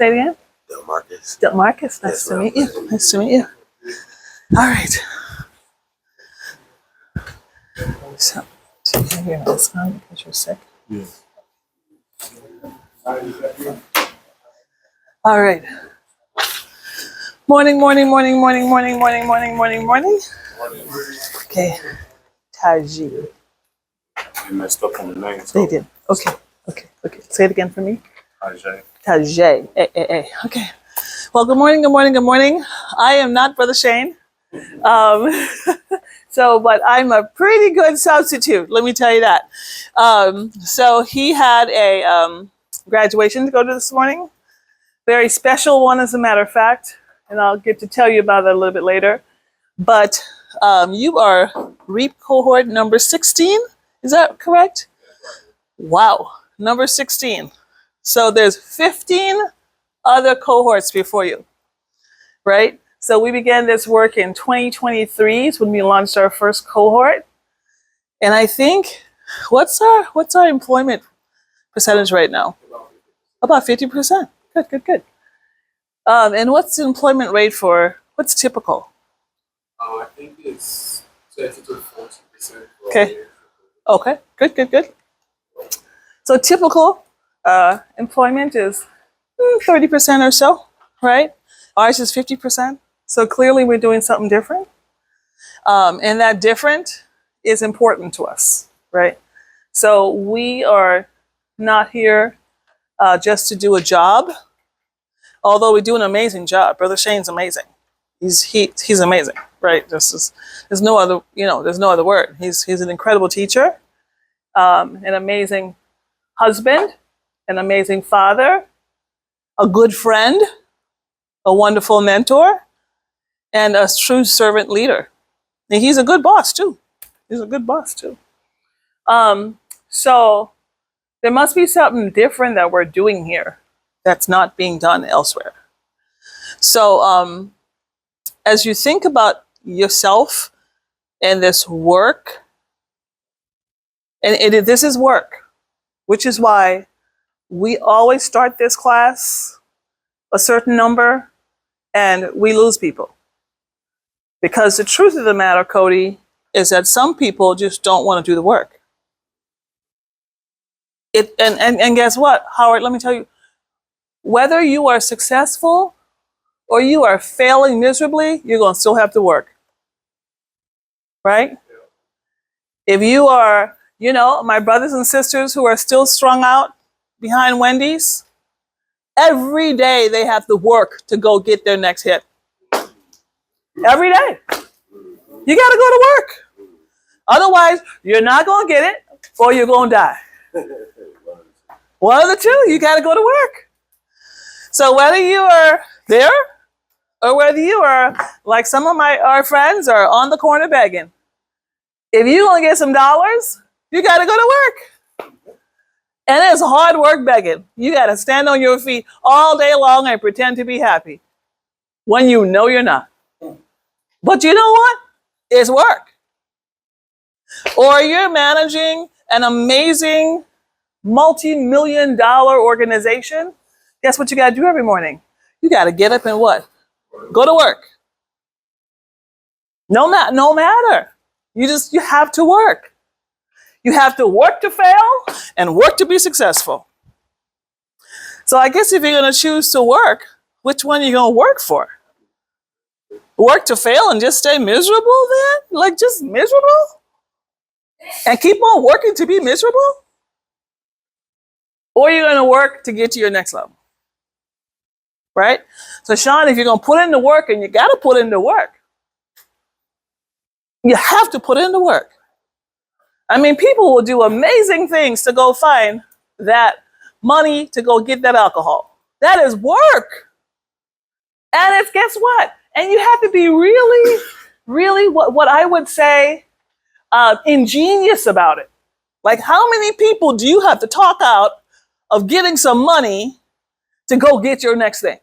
Say it again. Del Marcus. Del Marcus, nice to meet you. Nice to meet you. All right. So, do you have your mask on because you're sick? Yes. All right. Morning, morning, morning, morning, morning, morning, morning, morning, morning. Okay. Taji. You messed up on the name. They did. Okay. Okay. Okay. Say it again for me. Tajay. Tajay. Okay. Well, good morning, good morning, good morning. I am not Brother Shane. But I'm a pretty good substitute, let me tell you that. So he had a graduation to go to this morning. Very special one, as a matter of fact. And I'll get to tell you about that a little bit later. But you are REAP cohort number 16. Is that correct? Wow. Number 16. So there's 15 other cohorts before you, right? So we began this work in 2023 is when we launched our first cohort. And I think, what's our employment percentage right now? About 50%. Good, good, good. And what's the employment rate for, what's typical? I think it's 30 to 40%. Okay. Okay, good, good, good. So typical employment is 30% or so, right? Ours is 50%. So clearly we're doing something different. And that different is important to us, right? So we are not here just to do a job, although we do an amazing job. Brother Shane's amazing. He's amazing, right? There's no other, there's no other word. He's an incredible teacher, an amazing husband, an amazing father, a good friend, a wonderful mentor, and a true servant leader. And he's a good boss too. He's a good boss too. So there must be something different that we're doing here that's not being done elsewhere. So as you think about yourself and this work, and this is work, which is why we always start this class a certain number and we lose people. Because the truth of the matter, Cody, is that some people just don't want to do the work. And guess what, Howard, let me tell you, whether you are successful or you are failing miserably, you're going to still have to work. Right? If you are, my brothers and sisters who are still strung out behind Wendy's, every day they have to work to go get their next hit. Every day. You got to go to work. Otherwise, you're not going to get it or you're going to die. One of the two, you got to go to work. So whether you are there or whether you are like some of our friends are on the corner begging, if you want to get some dollars, you got to go to work. And it's hard work begging. You got to stand on your feet all day long and pretend to be happy when you know you're not. But you know what? It's work. Or you're managing an amazing multi-million-dollar organization. Guess what you got to do every morning? You got to get up and what? Go to work. No matter. You have to work. You have to work to fail and work to be successful. So I guess if you're going to choose to work, which one are you going to work for? Work to fail and just stay miserable then? Like just miserable? And keep on working to be miserable? Or you're going to work to get to your next level? Right? So Sean, if you're going to put in the work, and you got to put in the work, you have to put in the work. I mean, people will do amazing things to go find that money to go get that alcohol. That is work. And it's, guess what? And you have to be really, really, what I would say, ingenious about it. Like, how many people do you have to talk out of getting some money to go get your next thing?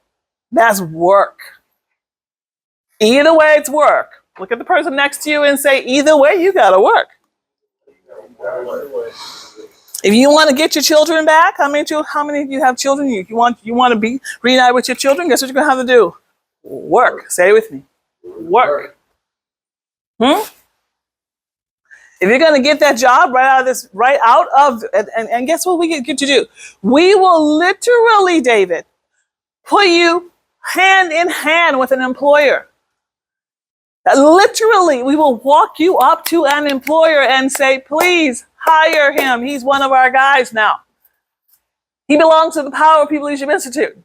That's work. Either way, it's work. Look at the person next to you and say, either way, you gotta work. If you want to get your children back, how many of you have children? You want to be reunite with your children? Guess what you're gonna have to do? Work. Say it with me. Work. If you're gonna get that job and guess what we get to do? We will literally, David, put you hand in hand with an employer. Literally, we will walk you up to an employer and say, please hire him. He's one of our guys now. He belongs to the Power People Leadership Institute.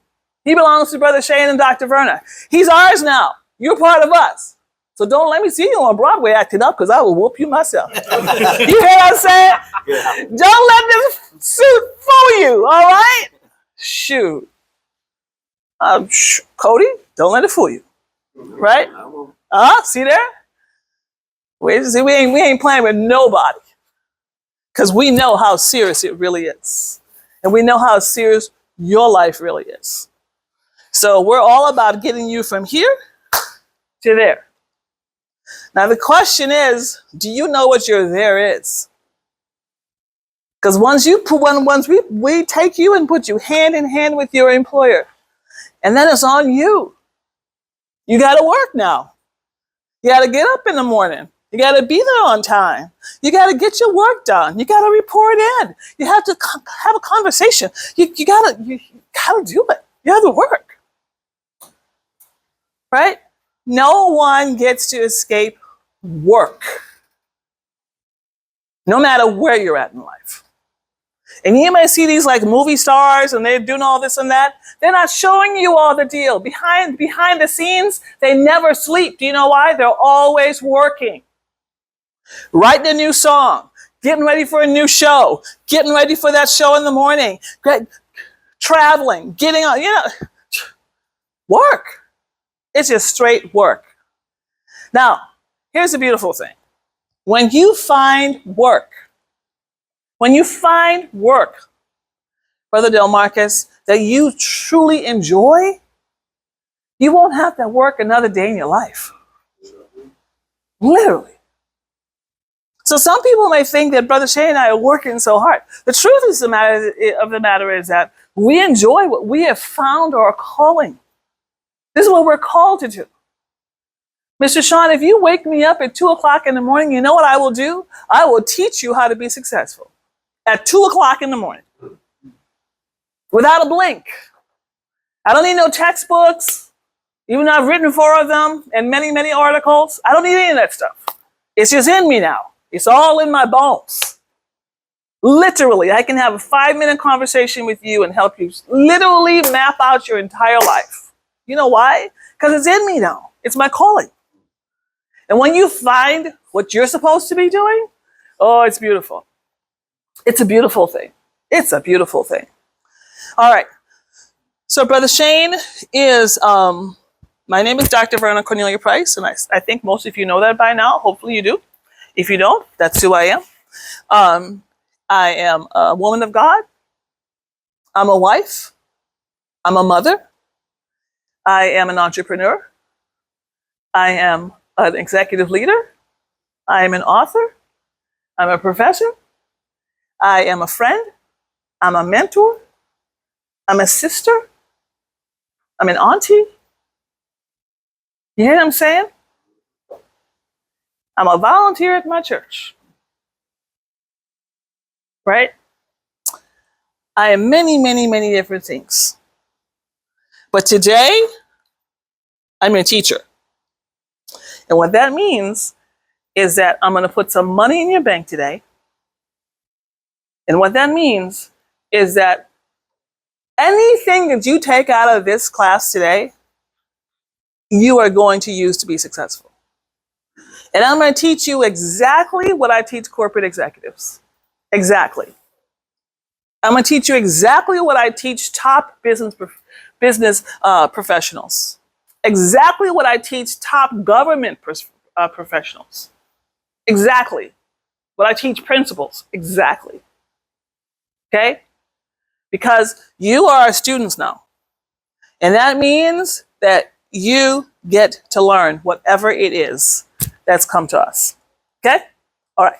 He belongs to Brother Shane and Dr. Verna. He's ours now. You're part of us. So don't let me see you on Broadway acting up because I will whoop you myself. You hear what I'm saying? Yeah. Don't let this suit fool you, all right? Shoot. Cody, don't let it fool you. Right? See there? We ain't playing with nobody. Because we know how serious it really is. And we know how serious your life really is. So we're all about getting you from here to there. Now the question is, do you know what your there is? Because once we take you and put you hand in hand with your employer, and then it's on you. You got to work now. You got to get up in the morning. You got to be there on time. You got to get your work done. You got to report in. You have to have a conversation. You got to do it. You have to work. Right? No one gets to escape work. No matter where you're at in life. And you may see these like movie stars and they're doing all this and that. They're not showing you all the deal. Behind the scenes, they never sleep. Do you know why? They're always working. Writing a new song, getting ready for a new show, getting ready for that show in the morning, traveling, getting on, work. It's just straight work. Now, here's the beautiful thing. When you find work, Brother Del Marcus, that you truly enjoy, you won't have to work another day in your life. Literally. So some people may think that Brother Shane and I are working so hard. The truth of the matter is that we enjoy what we have found our calling. This is what we're called to do. Mr. Sean, if you wake me up at 2 o'clock in the morning, you know what I will do? I will teach you how to be successful. At 2 o'clock in the morning. Without a blink. I don't need no textbooks. Even though I've written 4 of them and many, many articles. I don't need any of that stuff. It's just in me now. It's all in my bones. Literally, I can have a 5-minute conversation with you and help you literally map out your entire life. You know why? Because it's in me now. It's my calling. And when you find what you're supposed to be doing, oh, it's beautiful. It's a beautiful thing. It's a beautiful thing. All right. So Brother Shane is, my name is Dr. Verna Cornelia Price, and I think most of you know that by now. Hopefully you do. If you don't, that's who I am. I am a woman of God. I'm a wife. I'm a mother. I am an entrepreneur. I am an executive leader. I am an author. I'm a professor. I am a friend. I'm a mentor. I'm a sister. I'm an auntie. You hear what I'm saying? I'm a volunteer at my church. Right? I am many, many, many different things. But today, I'm a teacher. And what that means is that I'm going to put some money in your bank today. And what that means is that anything that you take out of this class today, you are going to use to be successful. And I'm going to teach you exactly what I teach corporate executives. Exactly. I'm going to teach you exactly what I teach top business professionals. Exactly what I teach top government professionals. Exactly. What I teach principals. Exactly. Okay? Because you are our students now. And that means that you get to learn whatever it is that's come to us. Okay? All right.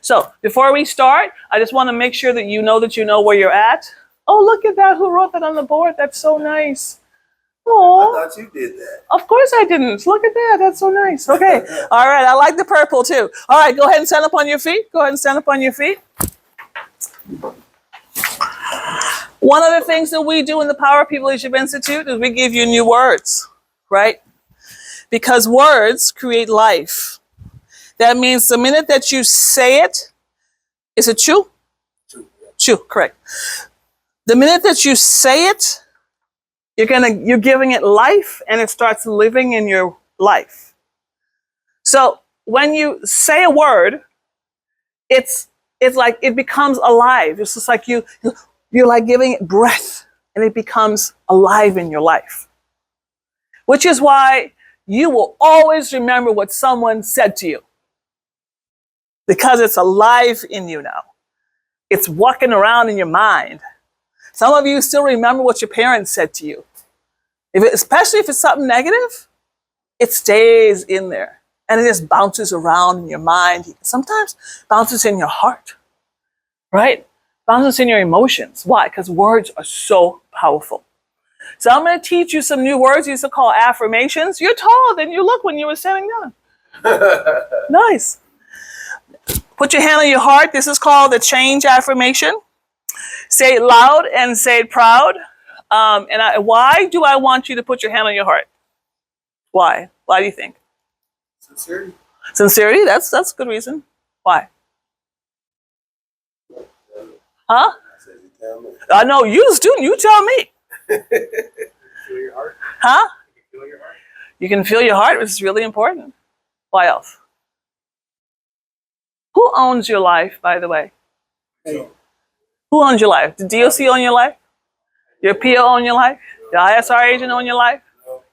So before we start, I just want to make sure that you know where you're at. Oh, look at that. Who wrote that on the board? That's so nice. Oh, I thought you did that. of course I didn't. Look at that. That's so nice. Okay. All right. I like the purple too. All right. Go ahead and stand up on your feet. Go ahead and stand up on your feet. One of the things that we do in the Power People Leadership Institute is we give you new words, right? Because words create life. That means the minute that you say it, is it true? True, correct. The minute that you say it, you're giving it life, and it starts living in your life. So when you say a word, it's like it becomes alive. It's just like you're like giving it breath, and it becomes alive in your life. Which is why you will always remember what someone said to you, because it's alive in you now. It's walking around in your mind. Some of you still remember what your parents said to you. Especially if it's something negative, it stays in there. And it just bounces around in your mind. Sometimes bounces in your heart, right? Bounces in your emotions. Why? Because words are so powerful. So I'm going to teach you some new words. These are called affirmations. You're taller than you look when you were sitting down. Nice. Put your hand on your heart. This is called the change affirmation. Say it loud and say it proud. Why do I want you to put your hand on your heart? Why? Why do you think? Sincerity. Sincerity? That's a good reason. Why? Huh? I said you tell me. I know you, the student. You tell me. Feel your heart. Huh? You can feel your heart. You can feel your heart, which is really important. Why else? Who owns your life, by the way? Hey. Who owns your life? The DOC own your life? Your PO own your life? The ISR agent own your life?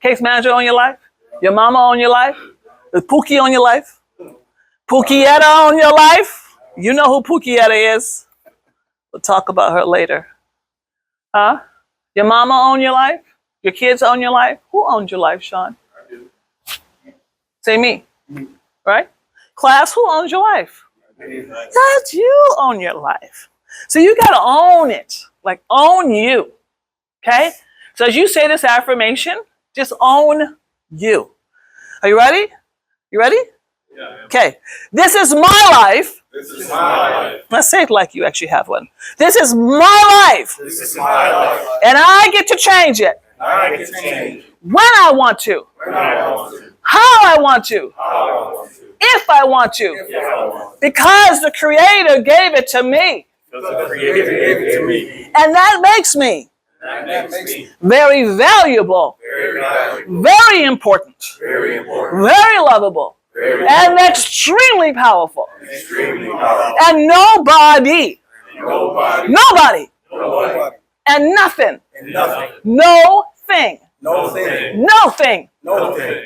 Case manager own your life? Your mama own your life? The Pookie own your life? Pookieetta own your life? You know who Pookieetta is. We'll talk about her later. Huh? Your mama own your life? Your kids own your life? Who owns your life, Sean? I do. Say me. Right? Class, who owns your life? That's you own your life. So you got to own it. Like, own you. Okay? So as you say this affirmation, just own you. Are you ready? You ready? Yeah. Okay. This is my life. This is my life. Let's say it like you actually have one. This is my life. This is my life. And I get to change it I can change when I want to, when I want to, how I want to, how I want to, if I want to, if I want to. because the Creator gave it to me. Because the Creator gave it to me. And that makes me And that makes me very valuable, very valuable, very important, very important, very lovable, very and extremely powerful. extremely powerful. And nobody, Nobody, and nothing, and nothing, no thing, No thing. no thing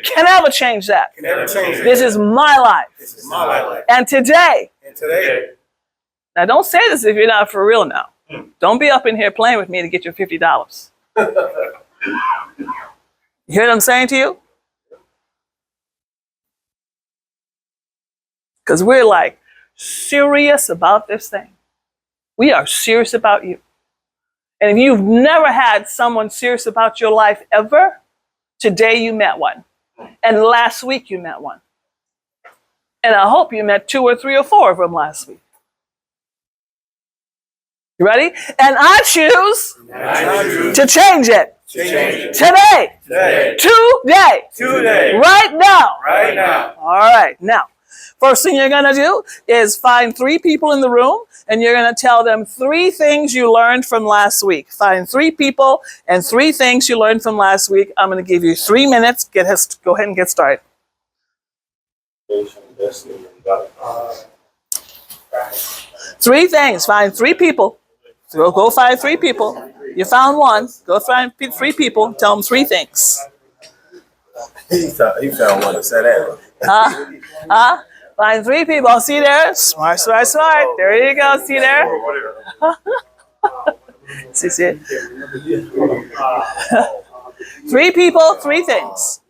can ever change that. Can never change This is my life. This is my life. And today, And today, now don't say this if you're not for real now. Don't be up in here playing with me to get your $50. You hear what I'm saying to you? Because we're like serious about this thing. We are serious about you. And if you've never had someone serious about your life ever, today you met one. And last week you met one. And I hope you met 2 or 3 or 4 of them last week. You ready? And I choose to change it today. Today. Right now. right now. All right. Now, first thing you're going to do is find 3 people in the room, and you're going to tell them 3 things you learned from last week. Find 3 people and 3 things you learned from last week. I'm going to give you 3 minutes. Go ahead and get started. 3 things. Find 3 people. Go find 3 people. You found 1. Go find 3 people. Tell them 3 things. he found one that said that. Find 3 people. See there? Smart. There you go. See there? See it? 3 people, 3 things.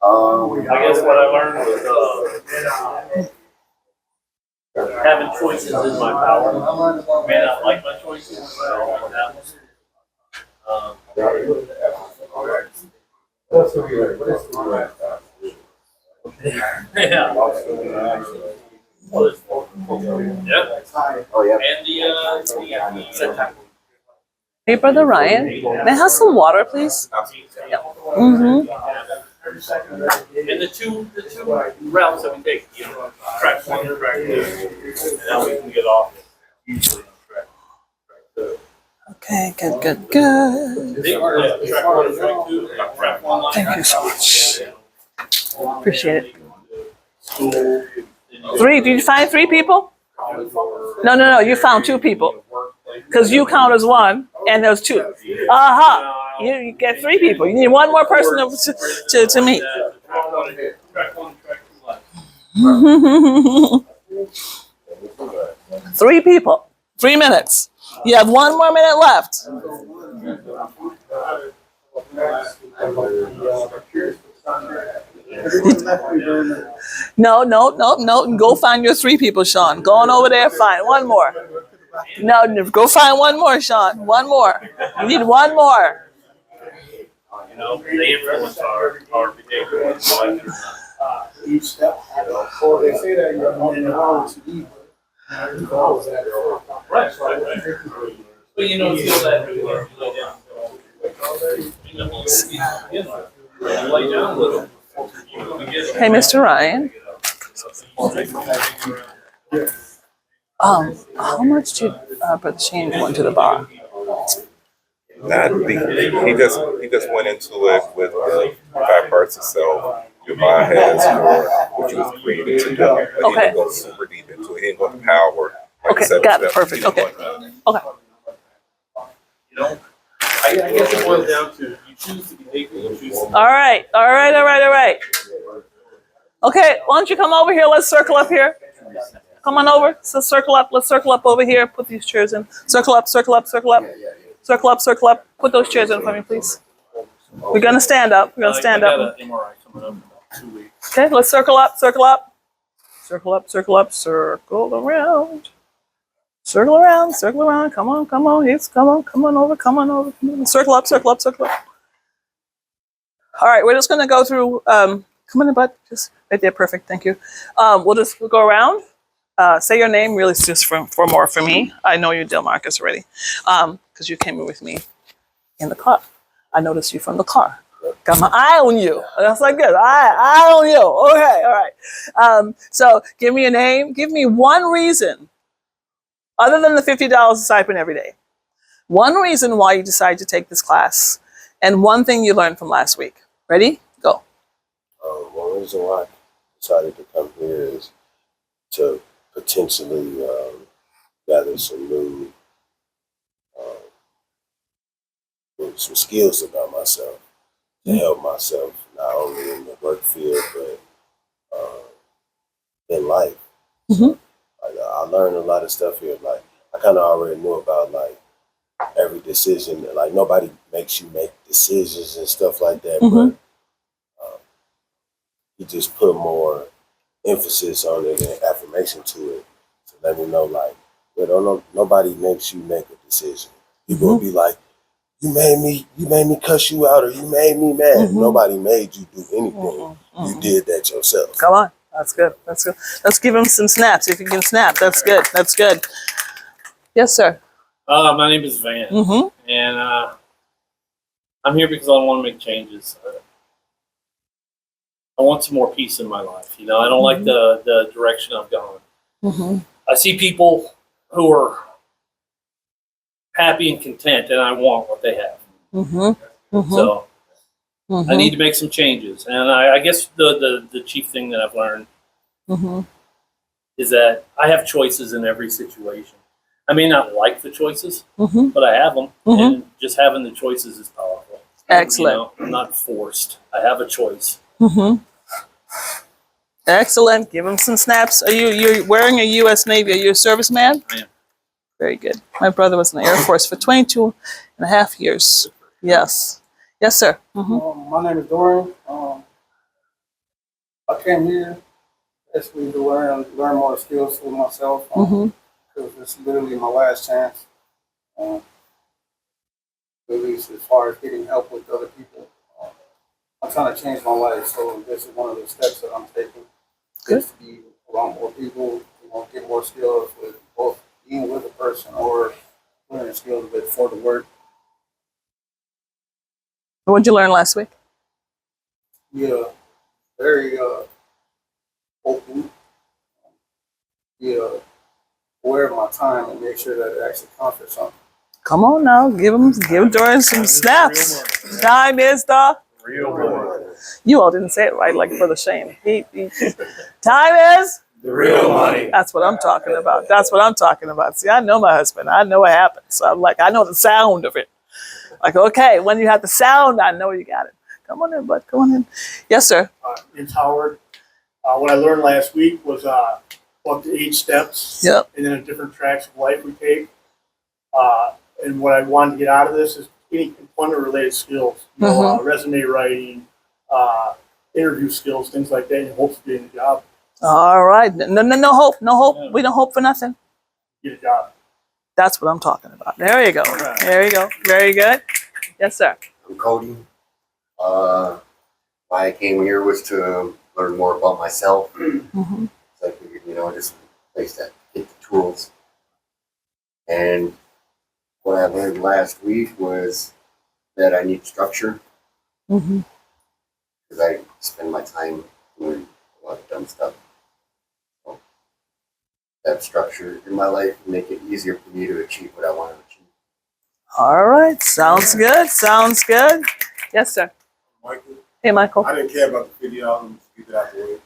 I guess what I learned was having choices is my power. I may not like my choices, but I always have them. Yeah. Yep. Oh yeah. And the Hey, Brother Ryan, may I have some water, please? Mm-hmm. and the two routes that we take, you know, track 1 and track 2, and now we can get off usually on track 2. Okay, good. Track 1 and track 2, track 1 line. Thank you so much. Appreciate it. School. 3, did you find 3 people? No, you found 2 people. Because you count as 1, and there's 2. Aha! You get 3 people. You need 1 more person to meet. Track 1 and track 2 line. 3 people. 3 minutes. You have 1 more minute left. No. Go find your 3 people, Sean. Go on over there, find 1 more. No, go find 1 more, Sean. 1 more. You need 1 more. You know, they influence our behavior. Each step. Or they say that you're in the house to eat. Right. But you know, feel that you lay down a little. Hey, Mr. Ryan. How much did Brother Shane go into the bar? Nah, he just went into it with the 5 parts itself. Your mind has what you was created to do. But he didn't go super deep into it. He didn't go to power. Like Okay, 7 got it. steps. Perfect. Okay. You know, I guess it boils down to you choose to behave, you choose to. All right. Okay, why don't you come over here? Let's circle up here. Come on over. So circle up. Let's circle up over here. Put these chairs in. Circle up. Circle up. Put those chairs in for me, please. We're gonna stand up. I got an MRI coming up in about 2 weeks. Okay, let's circle up. Circle around. Circle around. Come on. Come on over. Circle up. All right, we're just gonna go through. Come on, bud. Just right there. Perfect. Thank you. We'll go around. Say your name. Really, it's just for more for me. I know you, Delmarcus, already, because you came in with me in the car. I noticed you from the car. Got my eye on you. That's like good. Eye on you. Okay, all right. So give me a name. Give me 1 reason, other than the $50 stipend every day. 1 reason why you decided to take this class, and 1 thing you learned from last week. Ready? Go. One reason why I decided to come here is to potentially gather some new some skills about myself to help myself not only in the work field but in life. Mhm. I learned a lot of stuff here. Like I kind of already knew about like every decision. Like nobody makes you make decisions and stuff like that, Mhm. but you just put more emphasis on it and affirmation to it to let me know like, well, nobody makes you make a decision. People will be like, you made me cuss you out or you made me mad. Nobody made you do anything. You did that yourself. Come on. That's good. Let's give him some snaps. If you can snap, that's good. Yes, sir. My name is Van, and I'm here because I want to make changes. I want some more peace in my life. You know, I don't like the direction I've gone. I see people who are happy and content, and I want what they have. So I need to make some changes. And I guess the chief thing that I've learned is that I have choices in every situation. I may not like the choices, but I have them. And just having the choices is powerful. Excellent. You know, I'm not forced. I have a choice. Excellent. Give him some snaps. You're wearing a U.S. Navy? Are you a serviceman? I am. Very good. My brother was in the Air Force for 22 and a half years. Yes, sir. My name is Dorian. I came here basically to learn more skills for myself. Because it's literally my last chance. At least as far as getting help with other people. I'm trying to change my life, so this is one of the steps that I'm taking. Good. Is to be around more people, get more skills with both being with a person or learning skills with for the work. What did you learn last week? Yeah, very open. Yeah, aware of my time and make sure that it actually counts for something. Come on now, give Jordan some snaps. Time is the Real one. You all didn't say it right, like for the shame. Time is The real money. That's what I'm talking about. That's what I'm talking about. See, I know my husband. I know what happened. So I'm like, I know the sound of it. Like, okay, when you have the sound, I know you got it. Come on in, bud. Come on in. Yes, sir. It's Howard. What I learned last week was up to 8 steps. Yep. And then the different tracks of life we take. And what I wanted to get out of this is any employment-related skills, resume writing, interview skills, things like that, and hopes of getting a job. All right. No hope. No hope. Yeah. We don't hope for nothing. Get a job. That's what I'm talking about. There you go. There you go. Very good. Yes, sir. I'm Cody. Why I came here was to learn more about myself. Mm-hmm. So I figured, just a place to get the tools. And what I learned last week was that I need structure. Mm-hmm. Because I spend my time doing a lot of dumb stuff. So that structure in my life will make it easier for me to achieve what I want to achieve. All right. Sounds good. Sounds good. Yes, sir. Michael. Hey, Michael. I didn't care about the video. I'm just keep it out the way.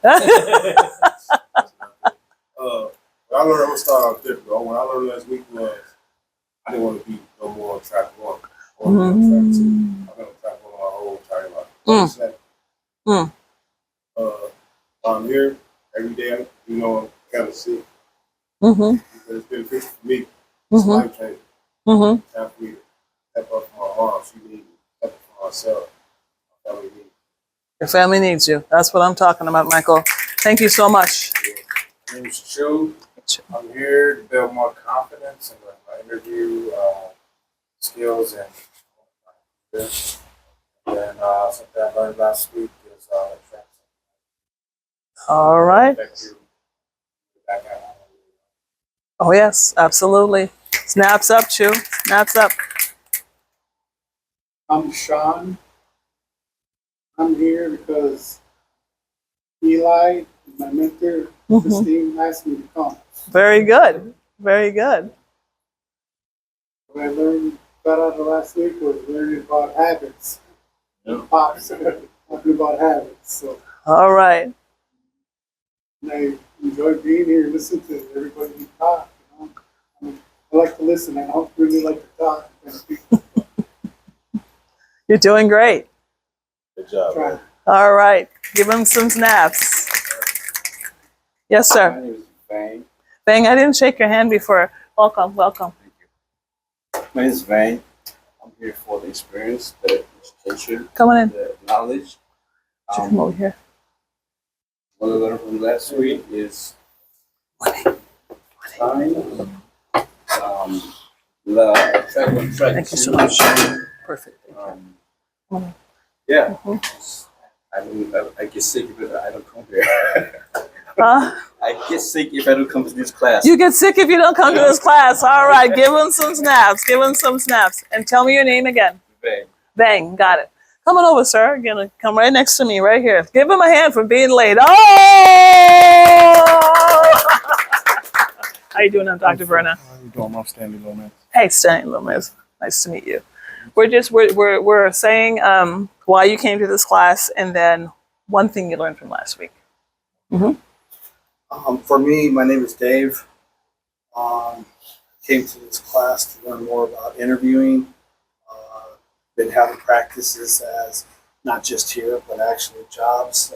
But I learned I'm gonna start off different. When I learned last week was I didn't want to be no more on track 1. I wanted to be on track 2. I've been on track 1 my whole entire life. I'm here every day. I'm kind of sick. Mm-hmm. Because it's beneficial for me. It's Mm-hmm. life changing. Mm-hmm. Time for me to step up for my mom. She needs me. Step up for myself. My family needs me. Your family needs you. That's what I'm talking about, Michael. Thank you so much. My name is Chu. I'm here to build more confidence in my interview skills and this. And then something I learned last week is All right. Oh, yes, absolutely. Snaps up, Chu. Snaps up. I'm Sean. I'm here because Eli, my mentor, Christine, asked me to come. Very good. Very good. What I got out of last week was learning about habits. Pops talking about habits. So All right. and I enjoy being here, listening to everybody talk. I like to listen. I don't really like to talk. You're doing great. Good job, man. All right. Give him some snaps. Yes, My sir. name is Vane. Bang, I didn't shake your hand before. Welcome, welcome. My name is Vane. I'm here for the experience, the education, Come on in. the knowledge. Come over here. What I learned from last week is time, love, track. Thank you so much. Perfect. Yeah. I get sick if I don't come here. Huh? I get sick if I don't come to this class. You get sick if you don't come to this class. All right. Give him some snaps. Give him some snaps. And tell me your name again. Bang. Bang. Got it. Come on over, sir. You're going to come right next to me right here. Give him a hand for being late. Oh! How you doing, Dr. Verna? How you doing? I'm Stanley Lomez. Hey, Stanley Lomez. Nice to meet you. We're saying why you came to this class and then one thing you learned from last week. For me, my name is Dave. Came to this class to learn more about interviewing. Been having practices as not just here, but actually jobs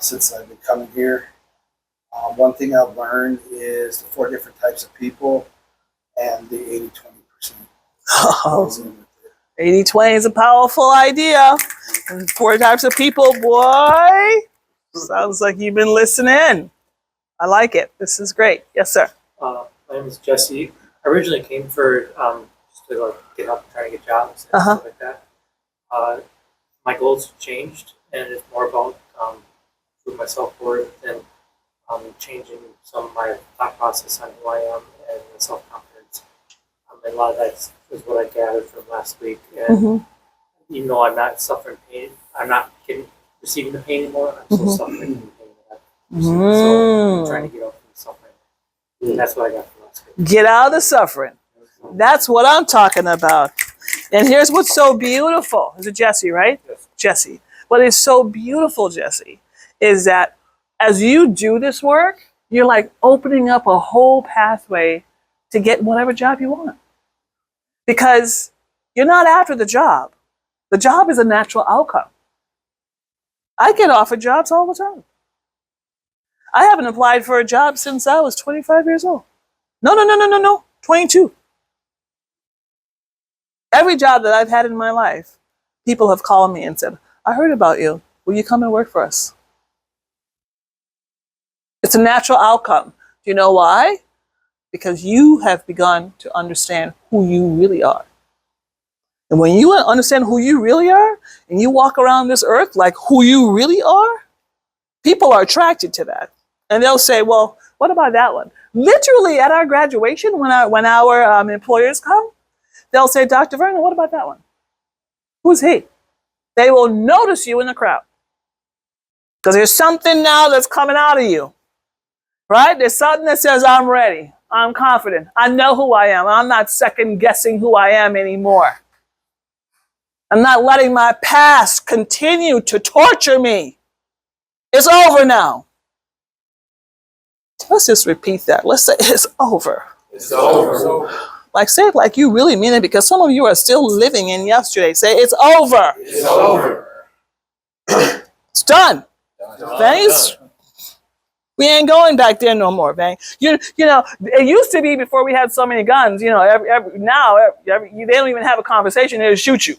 since I've been coming here. One thing I've learned is the 4 different types of people and the 80-20%. Oh, 80-20 is a powerful idea. And 4 types of people, boy. Sounds like you've been listening. I like it. This is great. Yes, sir. My name is Jesse. I originally came for just to like get help trying to get jobs and stuff like that. My goals have changed, and it's more about proving my self-worth and changing some of my thought process on who I am and my self-confidence. And a lot of that is what I gathered from last week. And even though I'm not suffering pain, I'm not receiving the pain anymore. I'm still suffering from the pain that I've received. So I'm trying to get out from the suffering. And that's what I got from last week. Get out of the suffering. That's what I'm talking about. And here's what's so beautiful. Is it Jesse, right? Yes. Jesse. What is so beautiful, Jesse, is that as you do this work, you're like opening up a whole pathway to get whatever job you want. Because you're not after the job. The job is a natural outcome. I get offered jobs all the time. I haven't applied for a job since I was 25 years old. No. 22. Every job that I've had in my life, people have called me and said, I heard about you. Will you come and work for us? It's a natural outcome. Do you know why? Because you have begun to understand who you really are. And when you understand who you really are, and you walk around this earth like who you really are, people are attracted to that. And they'll say, well, what about that one? Literally at our graduation, when our employers come, they'll say, Dr. Verna, what about that one? Who's he? They will notice you in the crowd. Because there's something now that's coming out of you. Right? There's something that says, I'm ready. I'm confident. I know who I am. I'm not second guessing who I am anymore. I'm not letting my past continue to torture me. It's over now. Let's just repeat that. Let's say it's over. It's over. Like, say it like you really mean it, because some of you are still living in yesterday. Say, it's over. It's over. It's done. Thanks. We ain't going back there no more, bang. You know, it used to be before we had so many guns, now they don't even have a conversation, they just shoot you.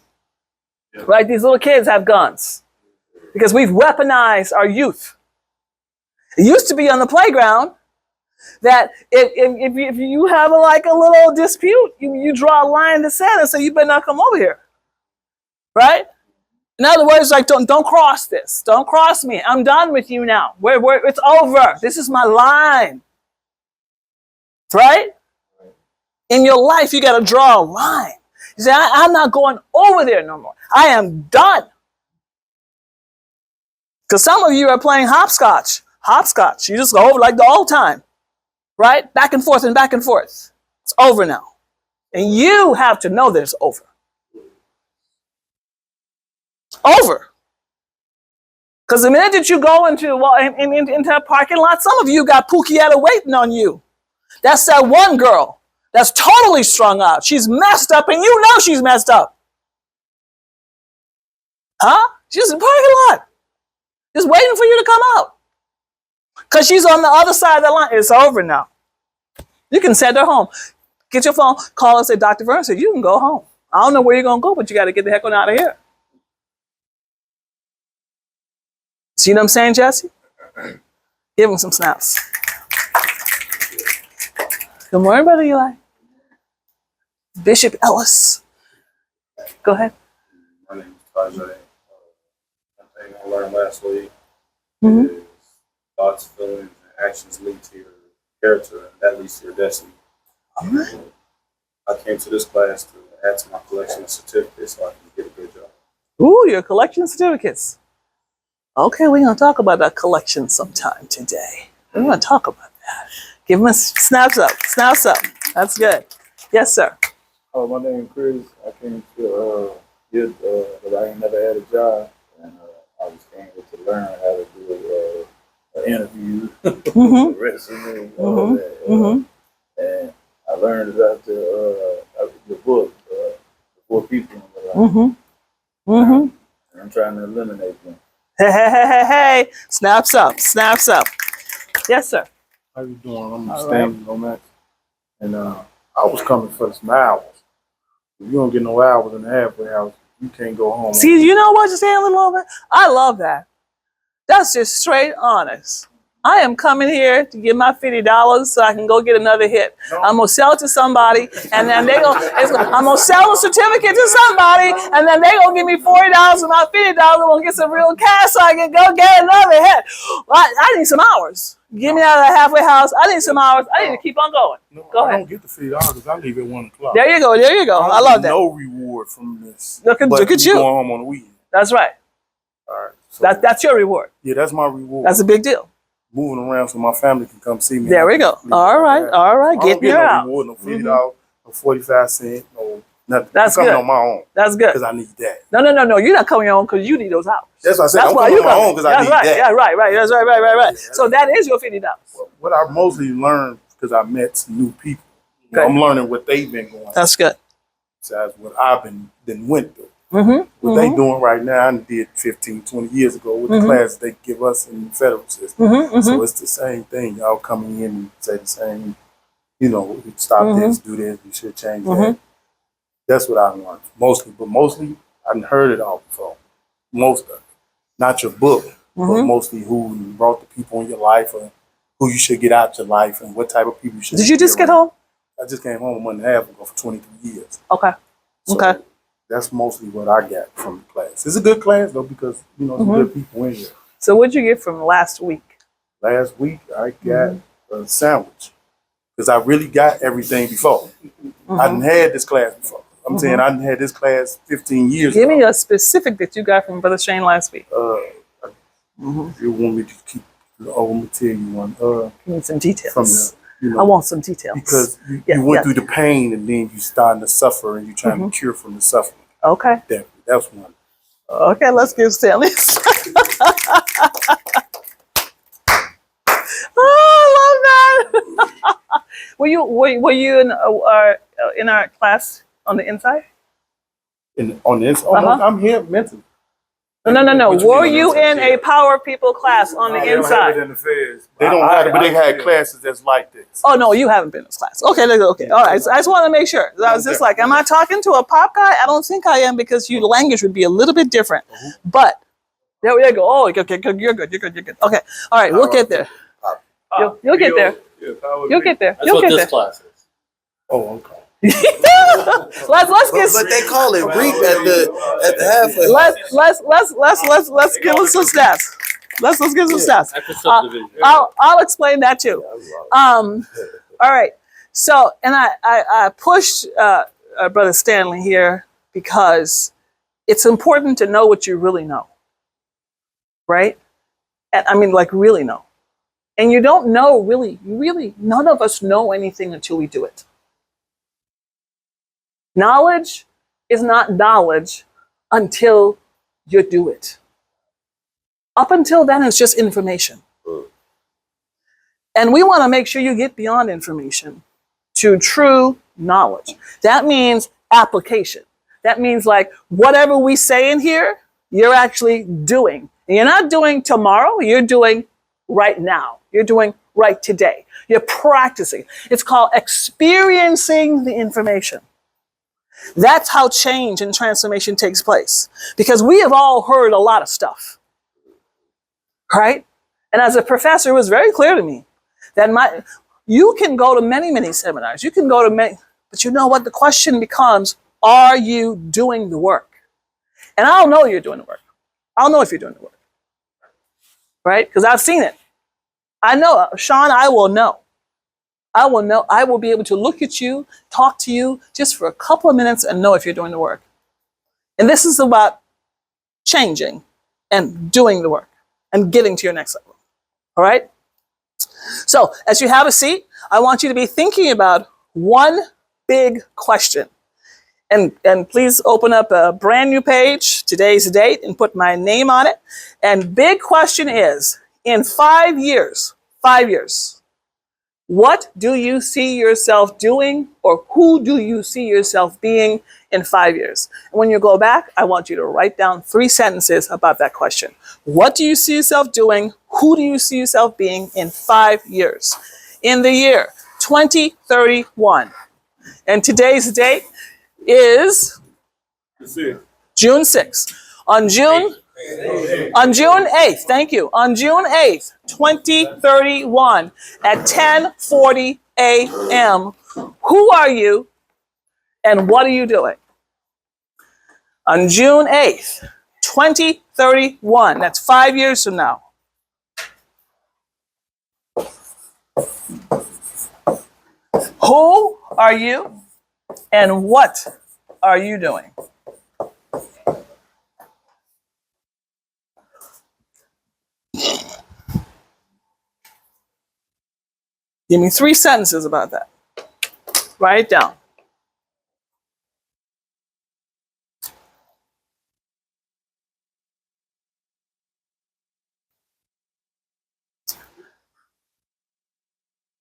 Yeah. Right? These little kids have guns because we've weaponized our youth. It used to be on the playground that if you have a little dispute, you draw a line in the sand and say, you better not come over here. Right? In other words, like, don't cross this. Don't cross me. I'm done with you now. It's over. This is my line. Right? In your life, you got to draw a line. You say, I'm not going over there no more. I am done. Because some of you are playing hopscotch. Hopscotch. You just go over like the old time. Right? Back and forth and back and forth. It's over now. And you have to know that it's over. Over. Because the minute that you go into a parking lot, some of you got Pookietta waiting on you. That's that one girl that's totally strung out. She's messed up, and you know she's messed up. Huh? She's in the parking lot. Just waiting for you to come out. Because she's on the other side of the line. It's over now. You can send her home. Get your phone, call and say, Dr. Verna said, you can go home. I don't know where you're going to go, but you got to get the heck on out of here. See what I'm saying, Jesse? Give him some snaps. Good morning, Brother Eli. Bishop Ellis. Go ahead. My name is Tajay. One thing I learned last week Mm-hmm. is thoughts, feelings, and actions lead to your character, and that leads to your destiny. All right. I came to this class to add to my collection of certificates so I can get a good job. Ooh, your collection certificates. Okay, we're going to talk about that collection sometime today. We're going to talk about that. Give them a snaps up. Snaps up. That's good. Yes, sir. My name is Chris. I came to because I ain't never had a job, and I was came to learn how to do an interview, Mm-hmm. resume, all that. And I learned about the book, the 4 people in the life. Mm-hmm. Mm-hmm. And I'm trying to eliminate them. Hey. Snaps up. Snaps up. Yes, sir. How you doing? I'm All Stanley Lomax. And I was coming for some hours. If you don't get no hours in the halfway house, you can't go home. See, you know what you're saying a little bit? I love that. That's just straight honest. I am coming here to get my $50 so I can go get another hit. I'm gonna sell it to somebody, and then I'm gonna sell a certificate to somebody, and then they gonna give me $40 for my $50. I'm gonna get some real cash so I can go get another hit. I need some hours. Get me out of the halfway house. I need some hours. I need to keep on going. No, Go I ahead. don't get the $50. I leave at 1 o'clock. There you go. There you go. I don't love get that. no reward from this. Look at but you. Going home on the weekend. That's right. All right. So, That's your reward. yeah, that's my reward. That's a big deal. Moving around so my family can come see me. There we go. All right. All right. I don't Getting get her no out. reward, no $50, no 45 cents, no nothing. That's I'm coming good. on my own That's good. because I need that. No. You're not coming on because you need those hours. That's what I said. That's I'm why coming you on my coming. own because I That's need right. that. Yeah, right. That's right. So that is your $50. What I mostly learned because I met some new people. You know, Okay. I'm learning what they've been going through. That's good. Besides what I've been went through. Mm-hmm. What they doing right now, I did 15, 20 years ago with the class they give us in the federal system. Mm-hmm. So it's the same thing. Y'all coming in and say the same, you know, stop this, do this, you should change that. That's what I learned mostly. But mostly, I done heard it all before. Most of it. Not your book, but mostly who you brought the people in your life or who you should get out your life and what type of people you should Did you just be get around. home? I just came home a month and a half ago for 23 years. Okay. So Okay. that's mostly what I got from the class. It's a good class though because you know some good people in here. So what'd you get from last week? Last week I got a sandwich because I really got everything before. I didn't had this class before. I'm saying I didn't had this class 15 years Give ago. me a specific that you got from Brother Shane last week. You want me to keep? Oh, let me tell you one. Give me some details. From the, you know, I want some details. because you Yeah, went yeah. through the pain and then you starting to suffer and you trying to cure from the suffering. Okay. That's one. Okay, let's give Stanley. Oh, I love that. were you in our class on the inside? On this, I'm here mentally. No. What you Were mean on you the in a Power People class on the They don't have inside? it in the feds. They don't have it, but they had classes that's like this. Oh no, you haven't been in this class. Okay, okay, all right. So I just want to make sure. I was just like, am I talking to a pop guy? I don't think I am because your language would be a little bit different. But there we go. Oh, okay, good. You're good. Okay, all right. We'll get there. You'll get there. You'll get there. That's You'll what get this there. class is. Oh, okay. let's get. But they call it reap at the halfway. Let's give us some stats. Let's get some stats. After subdivision. I'll explain that too. All right. So, and I pushed Brother Stanley here because it's important to know what you really know, right? And I mean, like really know. And you don't know really, none of us know anything until we do it. Knowledge is not knowledge until you do it. Up until then, it's just information. And we want to make sure you get beyond information to true knowledge. That means application. That means like whatever we say in here, you're actually doing. And you're not doing tomorrow, you're doing right now. You're doing right today. You're practicing. It's called experiencing the information. That's how change and transformation takes place. Because we have all heard a lot of stuff, right? And as a professor, it was very clear to me that you can go to many seminars. You can go to many, but you know what? The question becomes, are you doing the work? And I'll know you're doing the work. I'll know if you're doing the work, right? Because I've seen it. I know, Sean, I will know. I will know. I will be able to look at you, talk to you just for a couple of minutes and know if you're doing the work. And this is about changing and doing the work and getting to your next level. All right? So as you have a seat, I want you to be thinking about one big question. And please open up a brand new page, today's date, and put my name on it. And big question is, in 5 years, what do you see yourself doing, or who do you see yourself being in 5 years? And when you go back, I want you to write down 3 sentences about that question. What do you see yourself doing? Who do you see yourself being in 5 years? In the year 2031. And today's date is June 6th. On June, On June 8th, thank you. On June 8th, 2031 at 10:40 a.m. Who are you and what are you doing? On June 8th, 2031, that's 5 years from now. Who are you and what are you doing? Give me 3 sentences about that. Write it down.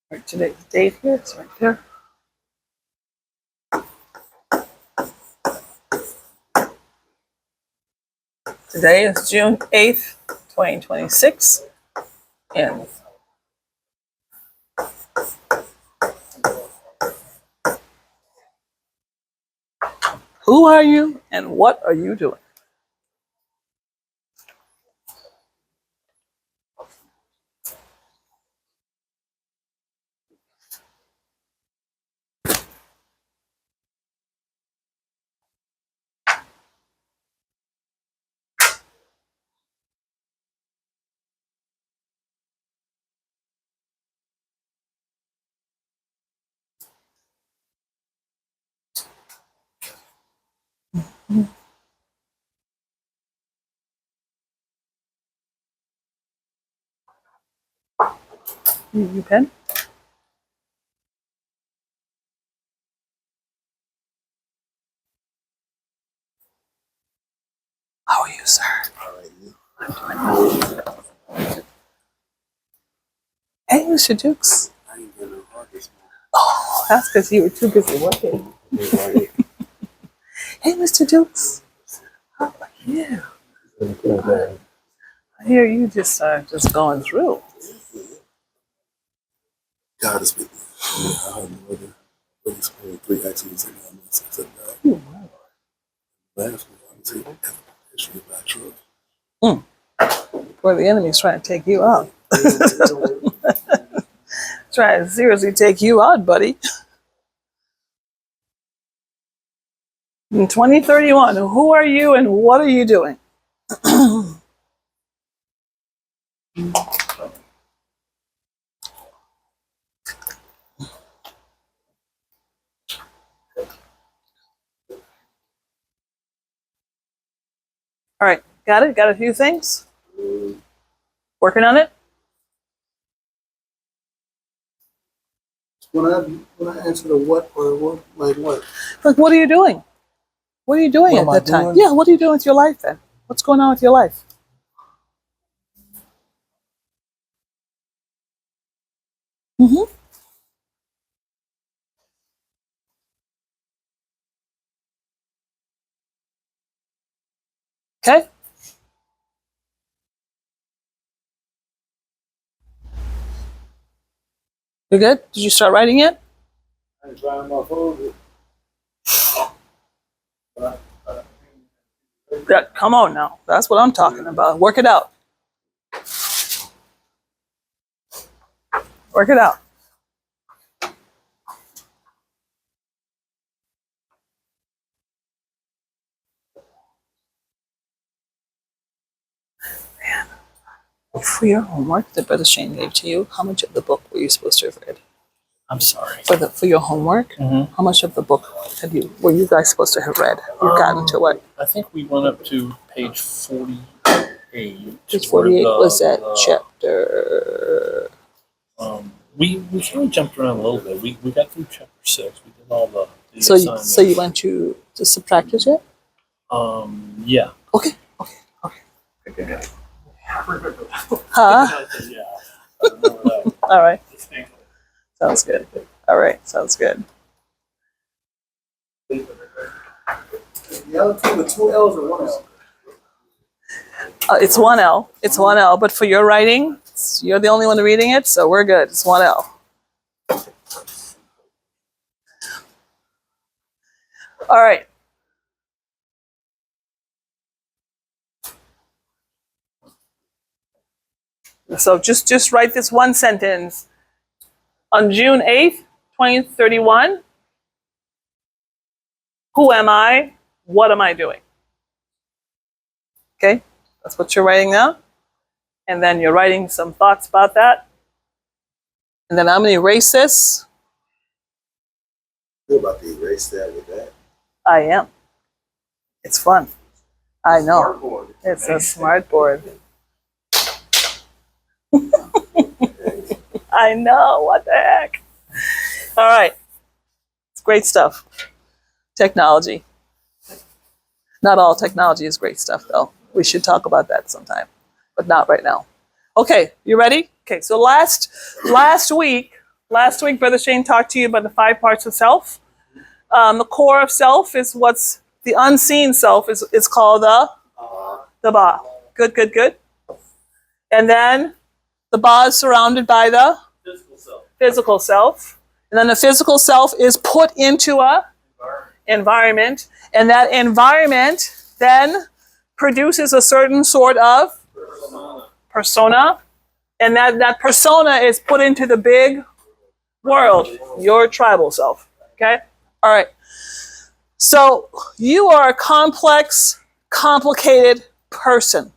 Right, today's date here, it's right there. Today is June 8th, 2026. And who are you and what are you doing? You pen? How are you, sir? Hey, Mr. Dukes. I ain't getting no hard this Oh, that's because you were too busy working. morning. Hey, Mr. Dukes. How are you? I hear you just going through. God is with me. I have no other way to explain 3 accidents and I'm not six and nine. Last one, I was able to have a history of my truck. Where the enemy's trying to take you out. Trying to seriously take you out, buddy. In 2031, who are you and what are you doing? All right, got it? Got a few things? Working on it? When I answer the what or what, like what? Like, what are you doing? What are you doing What at am I that time? doing? Yeah, what are you doing with your life then? What's going on with your life? Mm-hmm. Okay. You good? Did you start writing it? I'm trying my phone. Yeah, come on now. That's what I'm talking about. Work it out. Work it out. For your homework that Brother Shane gave to you, how much of the book were you supposed to have read? I'm sorry. For your homework, how much of the book were you guys supposed to have read? You've gotten to what? I think we went up to page 48. Page 48 where was that chapter. We kind of jumped around a little bit. We got through chapter 6. We did all the So assignments. you went to subtracted it? Yeah. Okay. Huh? Yeah. I remember that. All right. Distinctly. Sounds good. All right. Sounds good. The other two, the 2 L's or 1 L? It's 1L. It's 1L. But for your writing, you're the only one reading it, so we're good. It's 1L. All right. So just write this one sentence. On June 8th, 2031, who am I? What am I doing? Okay, that's what you're writing now. And then you're writing some thoughts about that. And then I'm going to erase this. You're about to erase that with that. I am. It's fun. I know. It's a smart board. I know. What the heck? All right. It's great stuff. Technology. Not all technology is great stuff, though. We should talk about that sometime, but not right now. Okay, you ready? Okay, so last week, Brother Shane talked to you about the 5 parts of self. The core of self is what's the unseen self is called the Ba. Good. And then the Ba is surrounded by the physical self. And then the physical self is put into a environment. And that environment then produces a certain sort of persona. And that persona is put into the big world, your tribal self. Okay? All right. So you are a complex, complicated person.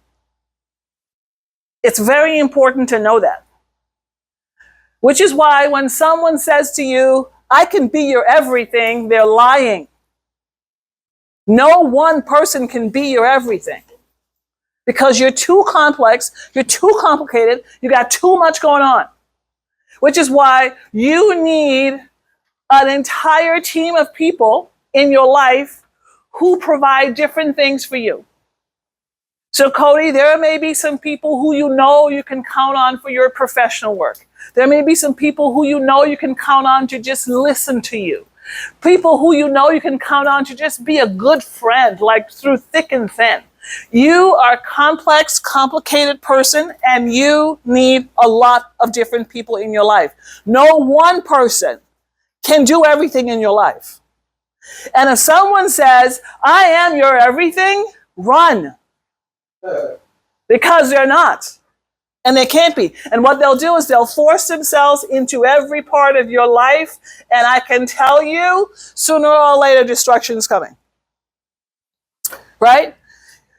It's very important to know that. Which is why when someone says to you, I can be your everything, they're lying. No one person can be your everything. Because you're too complex, you're too complicated, you got too much going on. Which is why you need an entire team of people in your life who provide different things for you. So Cody, there may be some people who you know you can count on for your professional work. There may be some people who you know you can count on to just listen to you. People who you know you can count on to just be a good friend, like through thick and thin. You are a complex, complicated person, and you need a lot of different people in your life. No one person can do everything in your life. And if someone says, I am your everything, run. Because they're not. And they can't be. And what they'll do is they'll force themselves into every part of your life. And I can tell you, sooner or later, destruction is coming. Right?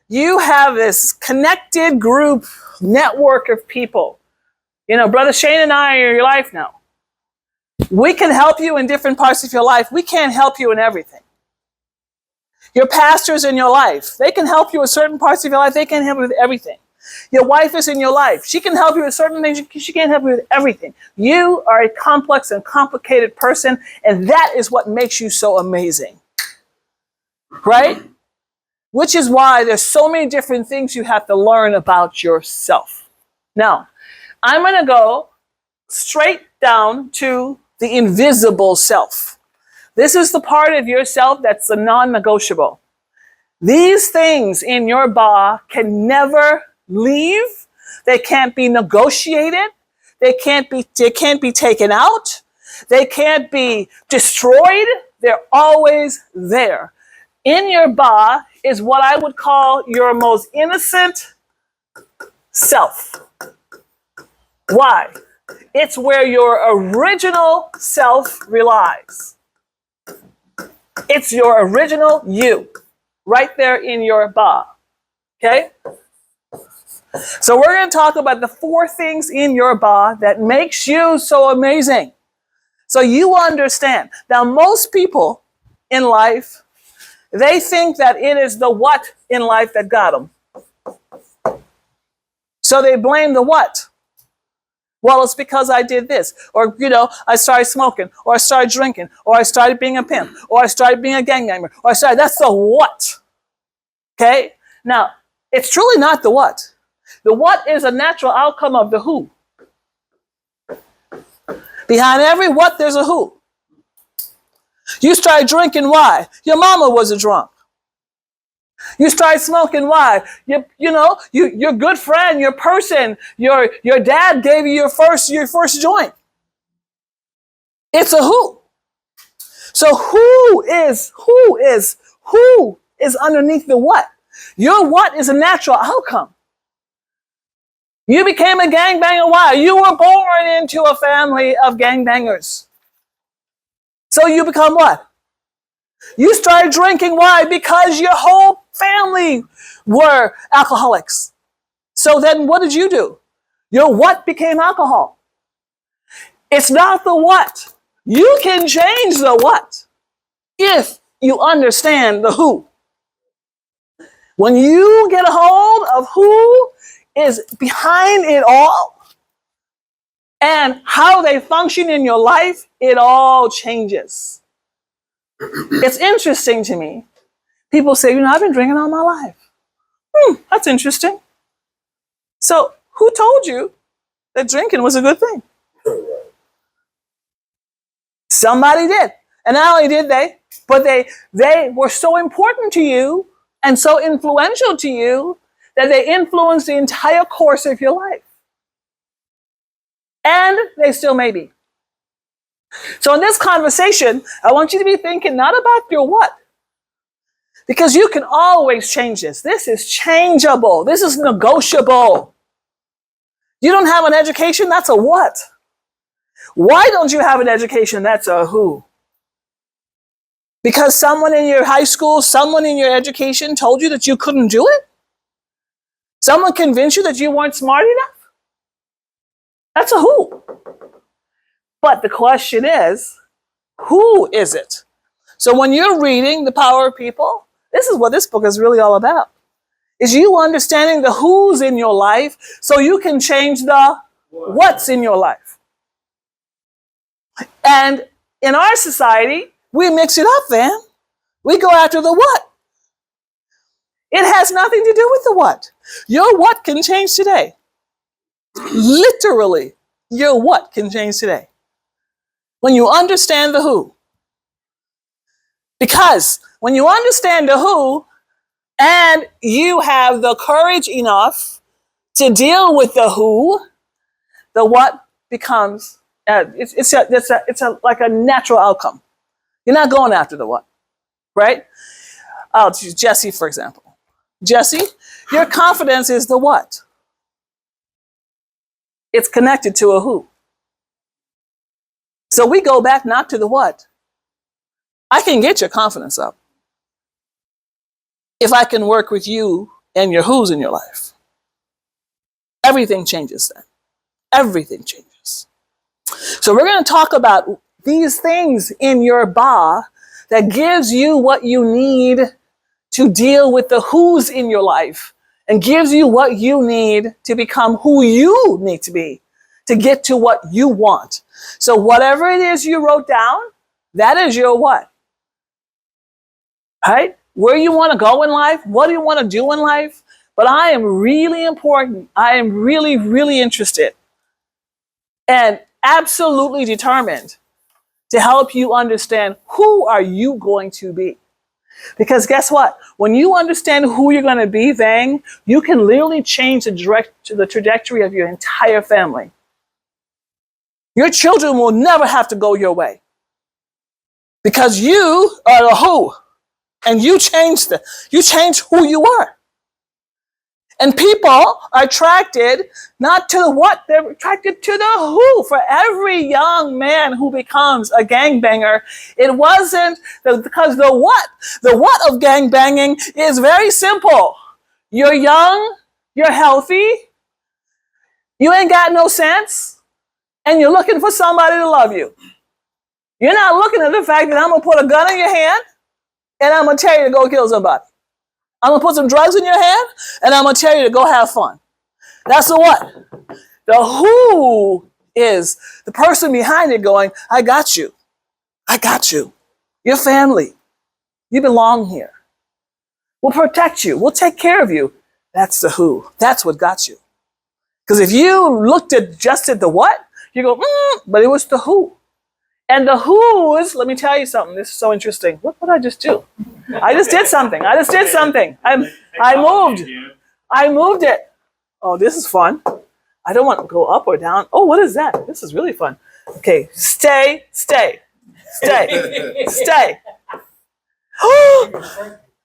You have this connected group, network of people. You know, Brother Shane and I are in your life now. We can help you in different parts of your life. We can't help you in everything. Your pastors in your life, they can help you with certain parts of your life. They can't help you with everything. Your wife is in your life. She can help you with certain things. She can't help you with everything. You are a complex and complicated person, and that is what makes you so amazing. Right? Which is why there's so many different things you have to learn about yourself. Now, I'm going to go straight down to the invisible self. This is the part of yourself that's a non-negotiable. These things in your Ba can never leave. They can't be negotiated. They can't be taken out. They can't be destroyed. They're always there. In your Ba is what I would call your most innocent self. Why? It's where your original self relies. It's your original you, right there in your Ba. Okay? So we're going to talk about the 4 things in your Ba that makes you so amazing. So you understand. Now, most people in life, they think that it is the what in life that got them. So they blame the what. Well, it's because I did this, or, I started smoking, or I started drinking, or I started being a pimp, or I started being a gangbanger, or that's the what. Okay? Now, it's truly not the what. The what is a natural outcome of the who. Behind every what, there's a who. You started drinking, why? Your mama was a drunk. You started smoking, why? Your good friend, your person, your dad gave you your first joint. It's a who. So who is underneath the what? Your what is a natural outcome. You became a gangbanger. Why? You were born into a family of gangbangers. So you become what? You started drinking. Why? Because your whole family were alcoholics. So then what did you do? Your what became alcohol. It's not the what. You can change the what if you understand the who. When you get a hold of who is behind it all and how they function in your life, it all changes. It's interesting to me. People say, I've been drinking all my life. That's interesting. So who told you that drinking was a good thing? Somebody did. And not only did they, but they were so important to you and so influential to you that they influenced the entire course of your life. And they still may be. So in this conversation, I want you to be thinking not about your what, because you can always change this. This is changeable. This is negotiable. You don't have an education, that's a what. Why don't you have an education? That's a who. Because someone in your high school, someone in your education told you that you couldn't do it? Someone convinced you that you weren't smart enough? That's a who. But the question is, who is it? So when you're reading The Power of People, this is what this book is really all about. Is you understanding the who's in your life so you can change the what's in your life. And in our society, we mix it up, Van. We go after the what. It has nothing to do with the what. Your what can change today. Literally, your what can change today. When you understand the who. Because when you understand the who, and you have the courage enough to deal with the who, the what becomes, it's like a natural outcome. You're not going after the what, right? I'll choose Jesse, for example. Jesse, your confidence is the what? It's connected to a who. So we go back not to the what. I can get your confidence up if I can work with you and your who's in your life. Everything changes then. Everything changes. So we're going to talk about these things in your ba that gives you what you need to deal with the who's in your life and gives you what you need to become who you need to be to get to what you want. So whatever it is you wrote down, that is your what. Right? Where you want to go in life, what do you want to do in life? But I am really important. I am really, really interested and absolutely determined to help you understand who are you going to be. Because guess what? When you understand who you're going to be, Vang, you can literally change the trajectory of your entire family. Your children will never have to go your way. Because you are the who. And you change who you are. And people are attracted not to the what, they're attracted to the who. For every young man who becomes a gangbanger, it wasn't because the what of gangbanging is very simple. You're young, you're healthy, you ain't got no sense, and you're looking for somebody to love you. You're not looking at the fact that I'm going to put a gun in your hand and I'm going to tell you to go kill somebody. I'm going to put some drugs in your hand, and I'm going to tell you to go have fun. That's the what. The who is the person behind it going, I got you. I got you. Your family. You belong here. We'll protect you. We'll take care of you. That's the who. That's what got you. Because if you looked at just at the what, you go, but it was the who. And the who's, let me tell you something. This is so interesting. What did I just do? I just did something. I moved it. Oh, this is fun. I don't want to go up or down. Oh, what is that? This is really fun. Okay, stay.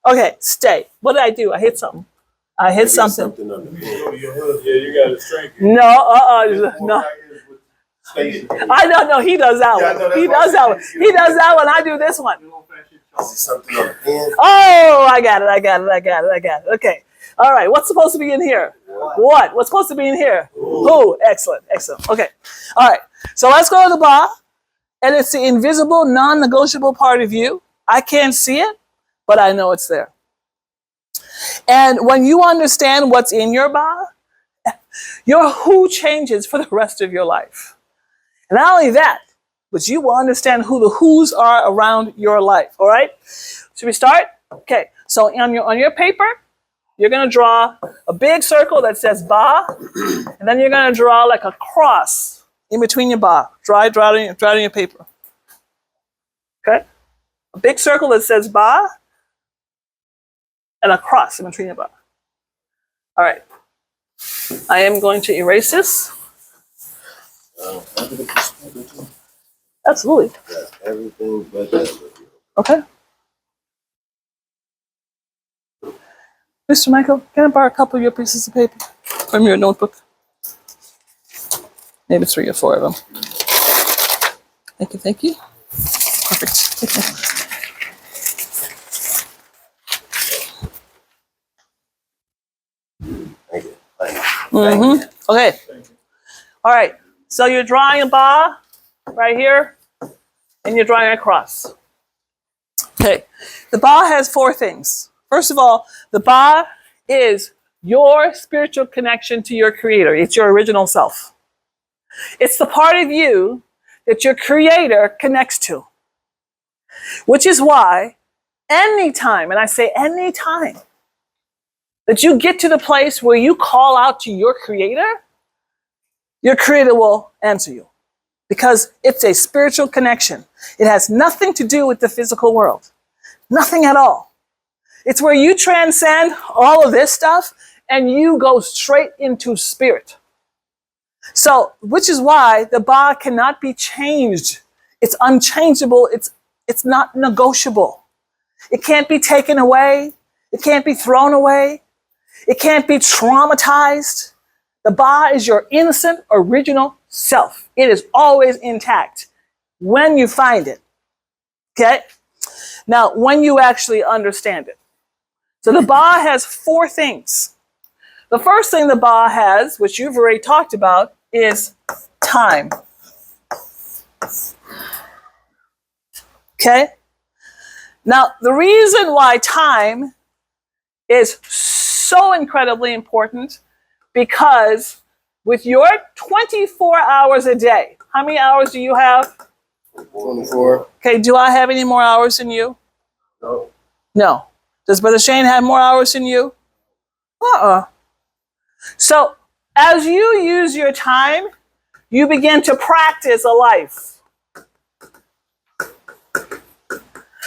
Okay, stay. What did I do? I hit something. I hit Maybe something. something on the pen. Yeah, you got to strength. No. I don't know. He does that one. He does that one. He does that one. I do this one. Is it something on the pen? Oh, I got it. Okay. All right. What's supposed to be in here? What? What's supposed to be in here? Who? Excellent. Okay. All right. So let's go to the bar. And it's the invisible, non-negotiable part of you. I can't see it, but I know it's there. And when you understand what's in your bar, your who changes for the rest of your life. And not only that, but you will understand who the who's are around your life. All right? Should we start? Okay. So on your paper, you're going to draw a big circle that says ba, and then you're going to draw like a cross in between your ba. Draw it on your paper. Okay? A big circle that says ba, and a cross in between your ba. All right. I am going to erase this. Absolutely. That's everything but that. Okay. Mr. Michael, can I borrow a couple of your pieces of paper from your notebook? Maybe 3 or 4 of them. Thank you. Perfect. Thank you. Okay. All right. So you're drawing a ba right here, and you're drawing a cross. Okay. The ba has 4 things. First of all, the ba is your spiritual connection to your creator. It's your original self. It's the part of you that your creator connects to. Which is why anytime, and I say anytime, that you get to the place where you call out to your creator will answer you. Because it's a spiritual connection. It has nothing to do with the physical world. Nothing at all. It's where you transcend all of this stuff and you go straight into spirit. So, which is why the ba cannot be changed. It's unchangeable. It's not negotiable. It can't be taken away. It can't be thrown away. It can't be traumatized. The ba is your innocent, original self. It is always intact when you find it. Okay? Now, when you actually understand it. So the ba has 4 things. The first thing the ba has, which you've already talked about, is time. Okay? Now, the reason why time is so incredibly important, because with your 24 hours a day, how many hours do you have? 24. Okay, do I have any more hours than you? No. Does Brother Shane have more hours than you? So, as you use your time, you begin to practice a life.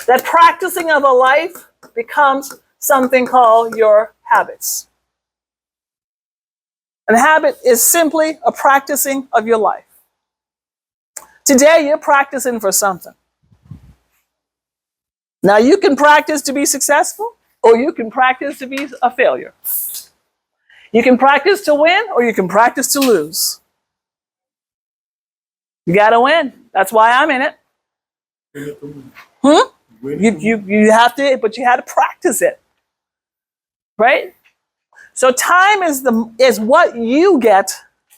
That practicing of a life becomes something called your habits. And a habit is simply a practicing of your life. Today, you're practicing for something. Now, you can practice to be successful, or you can practice to be a failure. You can practice to win, or you can practice to lose. You got to win. That's why I'm in it. You have to, but you had to practice it. Right? So time is what you get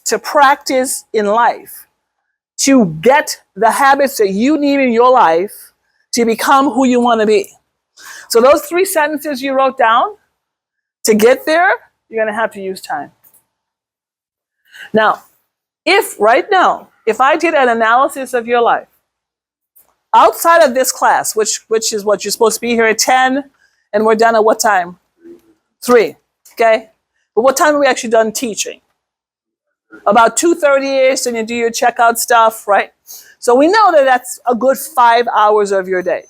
to practice in life, to get the habits that you need in your life to become who you want to be. So those 3 sentences you wrote down, to get there, you're going to have to use time. Now, if I did an analysis of your life, outside of this class, which is what you're supposed to be here at 10, and we're done at what time? 3, okay? But what time are we actually done teaching? About 2:30ish, and you do your checkout stuff, right? So we know that that's a good 5 hours of your day,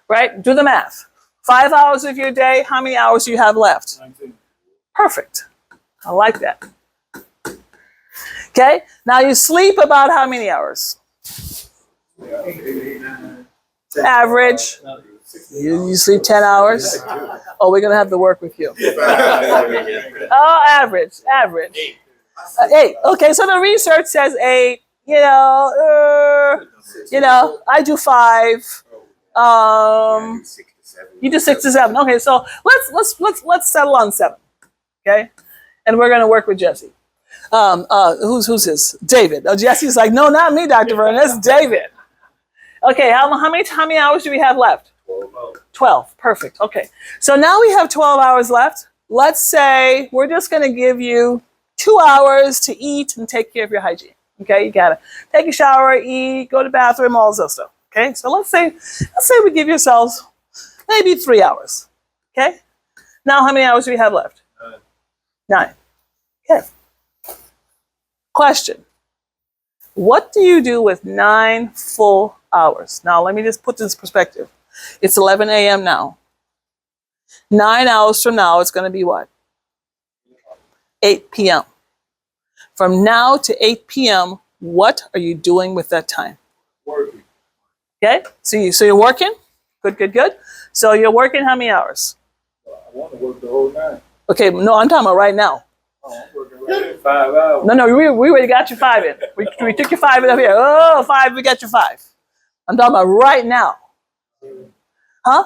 right? Do the math. 5 hours of your day, how many hours do you have left? 19. Perfect. I like that. Okay, now you sleep about how many hours? Average. You sleep 10 hours? Oh, we're going to have to work with you. Oh, average. 8. Okay, so the research says 8. You know, I do 5. You do 6 to 7. Okay, so let's settle on 7. Okay, and we're gonna work with Jesse. Who's this? David. Oh, Jesse's like, no, not me, Dr. Verna. It's David. Okay, how many hours do we have left? 12. Perfect. Okay, so now we have 12 hours left. Let's say we're just gonna give you 2 hours to eat and take care of your hygiene. Okay, you gotta take a shower, eat, go to the bathroom, all this stuff. Okay, so let's say we give yourselves maybe 3 hours. Okay, now how many hours do we have left? 9. Okay. Question: what do you do with 9 full hours? Now let me just put this in perspective. It's 11 a.m. now. 9 hours from now, it's going to be what? 8 p.m. From now to 8 p.m., what are you doing with that time? Working. Okay, so you're working? Good. So you're working how many hours? I want to work the whole night. Okay, no, I'm talking about right now. Oh, I'm working right 5 hours. No, we already got you 5 in. We took your 5 in up here. Oh, 5, we got you 5. I'm talking about right now. Huh?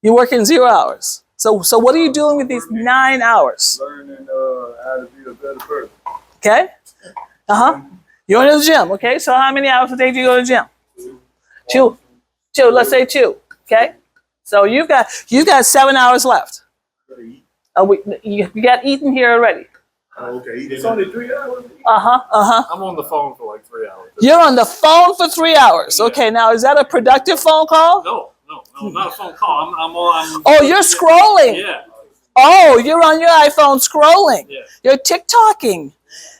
You're working 0 hours. So what are you doing with these 9 hours? Learning how to be a better person. Okay? You're in the gym. Okay, so how many hours a day do you go to the gym? 2. Let's say 2. Okay? So you've got 7 hours left. You got eaten here already. Oh, okay. It's only 3 hours. I'm on the phone for like 3 hours. You're on the phone for 3 hours. Okay, now is that a productive phone call? No, not a phone call. I'm Oh, you're scrolling. Yeah. Oh, you're on your iPhone scrolling. Yeah. You're TikToking,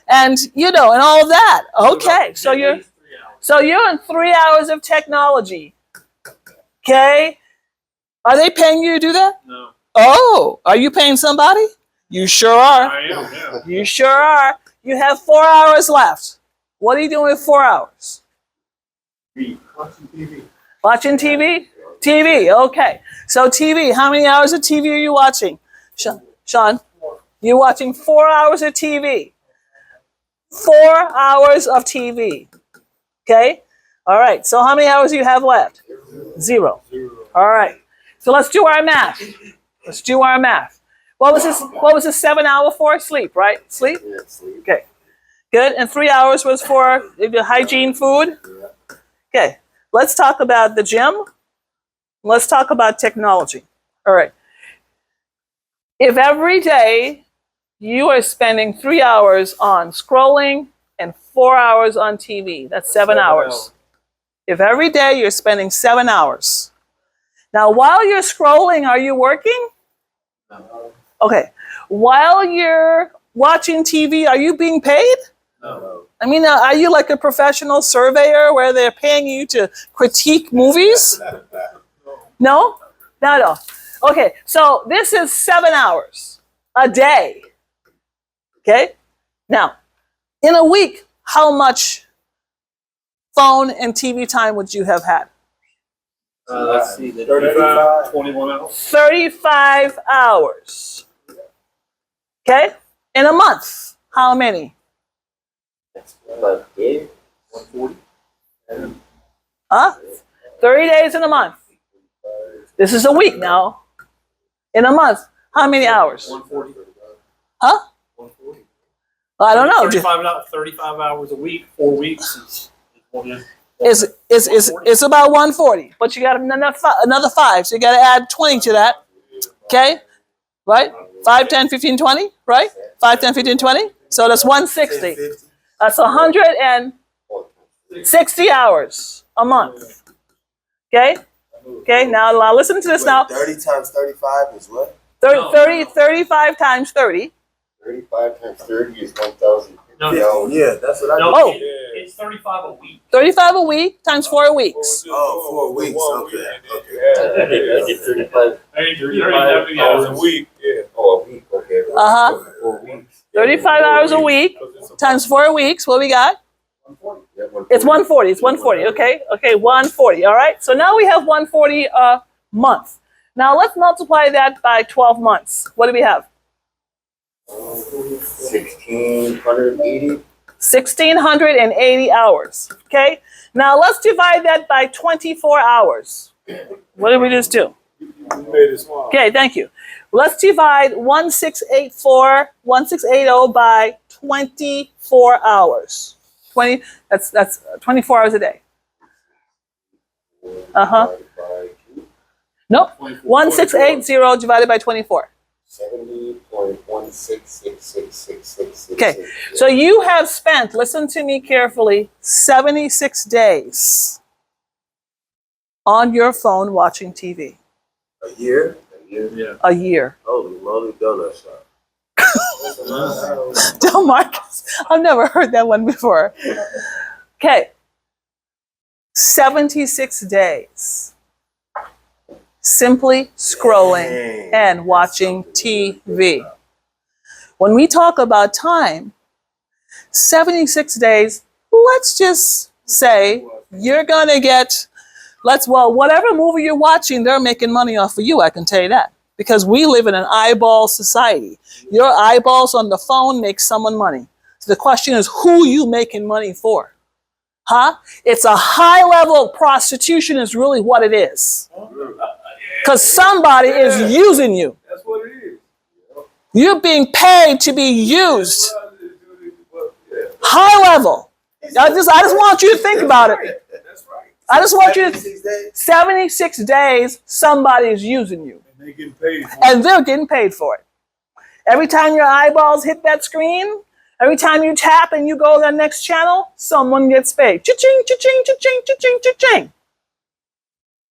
and and all that. Okay, so you're in 3 hours of technology. Okay, are they paying you to do that? No. Oh, are you paying somebody? You sure are. I am. Yeah. You sure are. You have 4 hours left. What are you doing with 4 hours? Watching TV. Watching TV? TV, okay. So TV, how many hours of TV are you watching? Sean, you're watching 4 hours of TV. 4 hours of TV. Okay? All right, so how many hours do you have left? 0. All right, so let's do our math. What was this 7 hour for? Sleep, right? Sleep? Yeah, sleep. Okay. Good, and 3 hours was for the hygiene food? Okay, let's talk about the gym. Let's talk about technology. All right. If every day you are spending 3 hours on scrolling and 4 hours on TV, that's 7 hours. If every day you're spending 7 hours. Now, while you're scrolling, are you working? No. Okay. While you're watching TV, are you being paid? No. I mean, are you like a professional surveyor where they're paying you to critique movies? No? Not at all. Okay, so this is 7 hours a day. Okay? Now, in a week, how much phone and TV time would you have had? Let's see. 35, 21 hours. 35 hours. Okay? In a month, how many? But yeah, 140. Huh? 30 days in a month. This is a week now. In a month, how many hours? 140. Huh? 140. I don't know. 35 hours a week, 4 weeks. It's about 140, but you got another 5, so you got to add 20 to that. Okay? Right? 5, 10, 15, 20, right? 5, 10, 15, 20. So that's 160. That's 160 hours a month. Okay? Okay, now listen to this now. 30 times 35 is what? 35 times 30. 35 times 30 is 1,000. No, Yeah, that's what I no, Oh. it's 35 a week. 35 a week times 4 weeks. Oh, 4 weeks. Okay. I did 35 35 hours a week. Yeah. Oh, a week. Okay. Uh-huh. 4 weeks. 35 hours a week times 4 weeks. What we got? Yeah, 140. It's 140. It's 140. Okay. Okay. 140. All right. So now we have 140 a month. Now let's multiply that by 12 months. What do we have? 1,680. 1,680 hours. Okay. Now let's divide that by 24 hours. What did we just do? You made it small. Okay. Thank you. Let's divide 1680 by 24 hours. 20. That's 24 hours a day. Divided by two. Nope. 1680 divided by 24. 70.1666666. Okay. So you have spent, listen to me carefully, 76 days on your phone watching TV. A year? A year? Yeah. A year. Holy moly, donut shop. Del Marcus. I've never heard that one before. Okay. 76 days. Simply scrolling and watching TV. When we talk about time, 76 days, let's just say you're going to get, whatever movie you're watching, they're making money off of you, I can tell you that. Because we live in an eyeball society. Your eyeballs on the phone make someone money. So the question is, who you making money for? Huh? It's a high level of prostitution is really what it is. Because somebody is using you. That's what it is. You're being paid to be used. High level. I just want you to think about it. That's right. I just want you to, 76 days? 76 days, somebody is using you. And they getting paid for it. And they're getting paid for it. Every time your eyeballs hit that screen, every time you tap and you go to the next channel, someone gets paid. Cha-ching, cha-ching, cha-ching, cha-ching, cha-ching.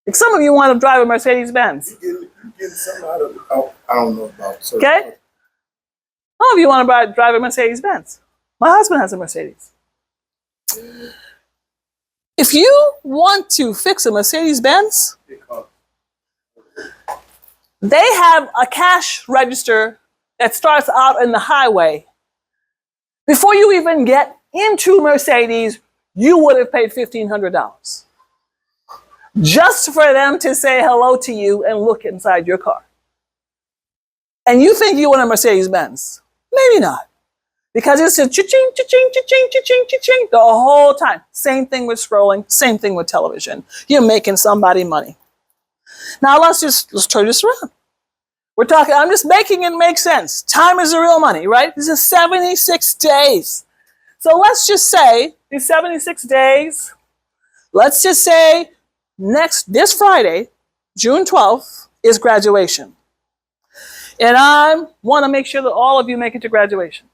Like some of you want to drive a Mercedes-Benz. You getting something out of it. I don't know about certain Okay? Some of you want to drive a Mercedes-Benz. My husband has a Mercedes. If you want to fix a Mercedes-Benz, they have a cash register that starts out in the highway. Before you even get into Mercedes, you would have paid $1,500 just for them to say hello to you and look inside your car. And you think you want a Mercedes-Benz? Maybe not. Because it's a cha-ching, cha-ching, cha-ching, cha-ching, cha-ching the whole time. Same thing with scrolling, same thing with television. You're making somebody money. Now let's turn this around. We're talking, I'm just making it make sense. Time is the real money, right? This is 76 days. So let's just say these 76 days, let's just say this Friday, June 12th, is graduation. And I want to make sure that all of you make it to graduation.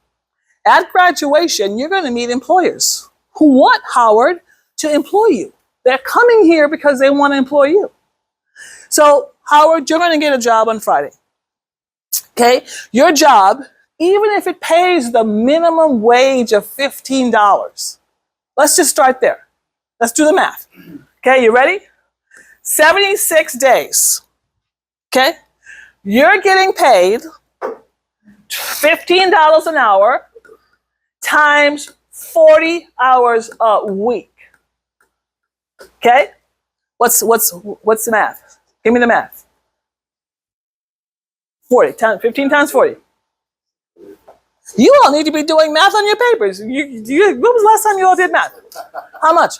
At graduation, you're going to meet employers who want Howard to employ you. They're coming here because they want to employ you. So, Howard, you're going to get a job on Friday. Okay? Your job, even if it pays the minimum wage of $15, let's just start there. Let's do the math. Okay, you ready? 76 days. Okay? You're getting paid $15 an hour times 40 hours a week. Okay? What's the math? Give me the math. 15 times 40. You all need to be doing math on your papers. When was the last time you all did math? How much?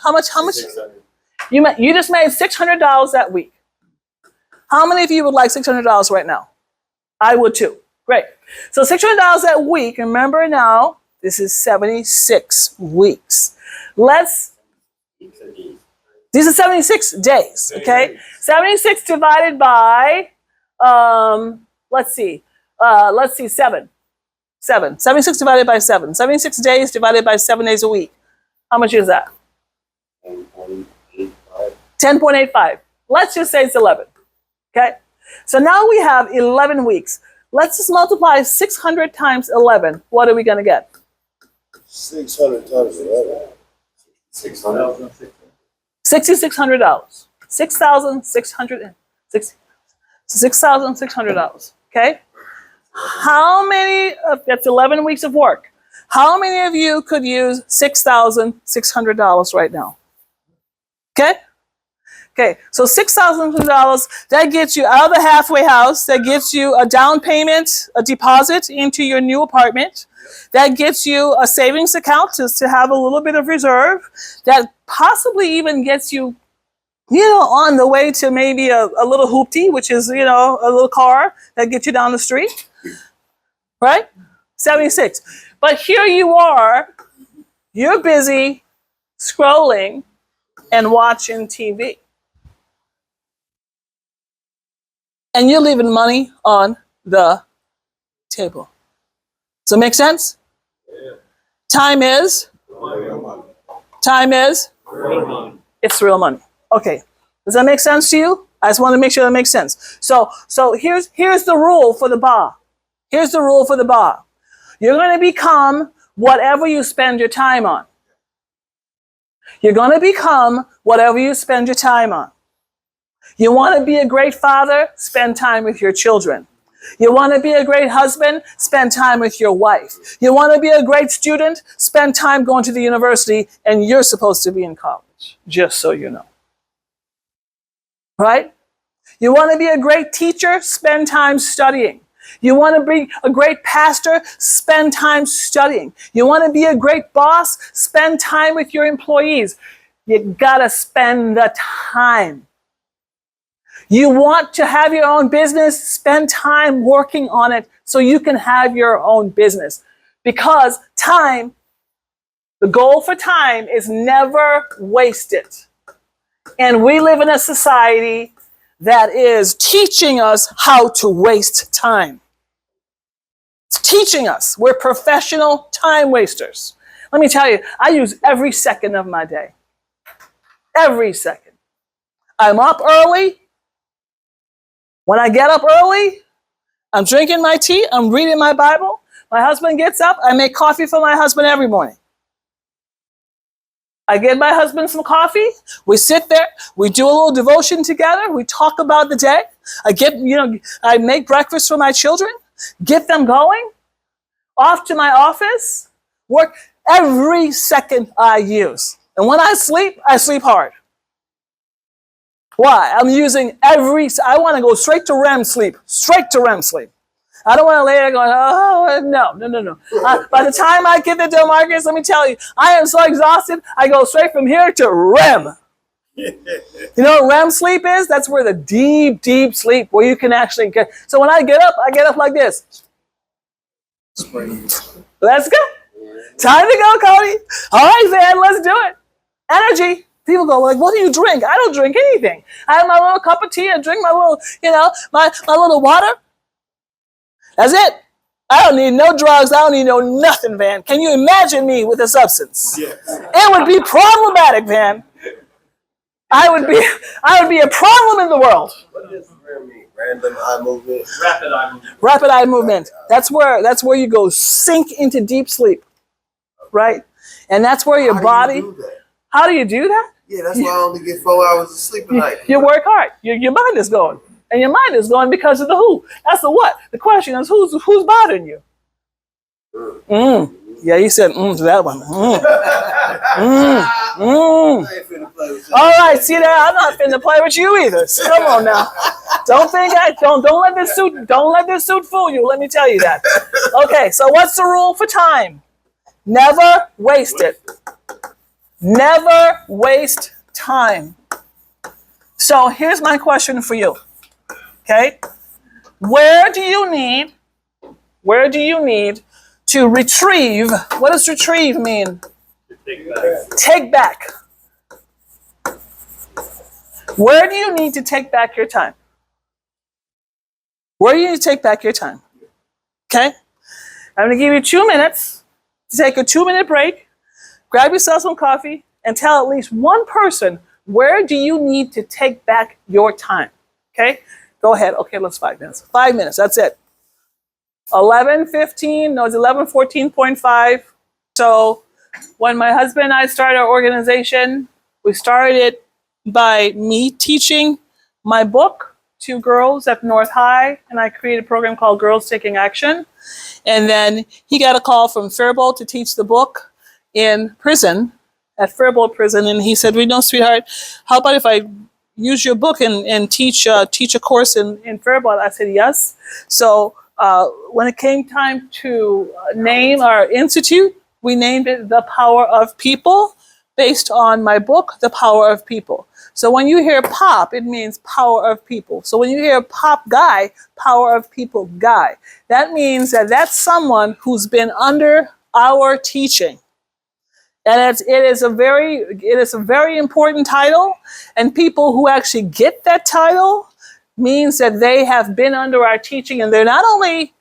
You just made $600 that week. How many of you would like $600 right now? I would too. Great. So $600 that week, remember now, this is 76 weeks. These are 76 days, okay? 76 divided by, let's see, 7. 76 divided by 7. 76 days divided by 7 days a week. How much is that? 10.85. 10.85. Let's just say it's 11, okay? So now we have 11 weeks. Let's just multiply 600 times 11. What are we going to get? 600 times 11. 600. $6,600. $6,600. Okay? How many, that's 11 weeks of work. How many of you could use $6,600 right now? Okay? Okay, so $6,000, that gets you out of the halfway house, that gets you a down payment, a deposit into your new apartment, that gets you a savings account to have a little bit of reserve, that possibly even gets you, on the way to maybe a little hoopty, which is, a little car that gets you down the street, right? 76. But here you are, you're busy scrolling and watching TV. And you're leaving money on the table. Does that make sense? Yeah. Time is? It's real money. Okay. Does that make sense to you? I just want to make sure that makes sense. So here's the rule for the bar. Here's the rule for the bar. You're going to become whatever you spend your time on. You're going to become whatever you spend your time on. You want to be a great father? Spend time with your children. You want to be a great husband? Spend time with your wife. You want to be a great student? Spend time going to the university, and you're supposed to be in college, just so you know. Right? You want to be a great teacher? Spend time studying. You want to be a great pastor? Spend time studying. You want to be a great boss? Spend time with your employees. You gotta spend the time. You want to have your own business? Spend time working on it so you can have your own business. Because time, the goal for time is never wasted. And we live in a society that is teaching us how to waste time. It's teaching us. We're professional time wasters. Let me tell you, I use every second of my day. Every second. I'm up early. When I get up early, I'm drinking my tea, I'm reading my Bible. My husband gets up, I make coffee for my husband every morning. I get my husband some coffee, we sit there, we do a little devotion together, we talk about the day. I make breakfast for my children, get them going, off to my office, work every second I use. And when I sleep hard. Why? I want to go straight to REM sleep. Straight to REM sleep. I don't want to lay there going, oh, no. By the time I get to Del Marcus, let me tell you, I am so exhausted, I go straight from here to REM. You know what REM sleep is? That's where the deep, deep sleep, where you can actually get. So when I get up like this. Let's go. Time to go, Cody. All right, Van, let's do it. Energy. People go like, what do you drink? I don't drink anything. I have my little cup of tea. I drink my little, my little water. That's it. I don't need no drugs. I don't need no nothing, Van. Can you imagine me with a substance? Yes. It would be problematic, Van. I would be a problem in the world. What does REM mean? Random eye movement. Rapid eye movement. Rapid eye movement. That's where you go sink into deep sleep, right? And that's where your body. How do you do that? Yeah, that's why I only get 4 hours of sleep a night. You work hard. Your mind is going. And your mind is going because of the who. That's the what. The question is who's bothering you? Yeah, you said to that one. All right, see there, I'm not finna play with you either. So come on now. Don't let this suit fool you. Let me tell you that. Okay, so what's the rule for time? Never waste it. Never waste time. So here's my question for you. Okay? Where do you need to retrieve? What does retrieve mean? Take back. Where do you need to take back your time? Where do you need to take back your time? Okay? I'm going to give you 2 minutes to take a 2-minute break. Grab yourself some coffee and tell at least one person, where do you need to take back your time? Okay? Go ahead. Okay, let's 5 minutes. 5 minutes, that's it. 11:15, no, it's 11:14.5. So when my husband and I started our organization, we started it by me teaching my book to girls at North High, and I created a program called Girls Taking Action. And then he got a call from Faribault to teach the book in prison, at Faribault Prison, and he said, "We know, sweetheart, how about if I use your book and teach a course in Faribault?" I said, "Yes." So when it came time to name our institute, we named it The Power of People, based on my book, The Power of People. So when you hear pop, it means power of people. So when you hear pop guy, power of people guy, that means that that's someone who's been under our teaching. And it is a very important title, and people who actually get that title means that they have been under our teaching, and they're not only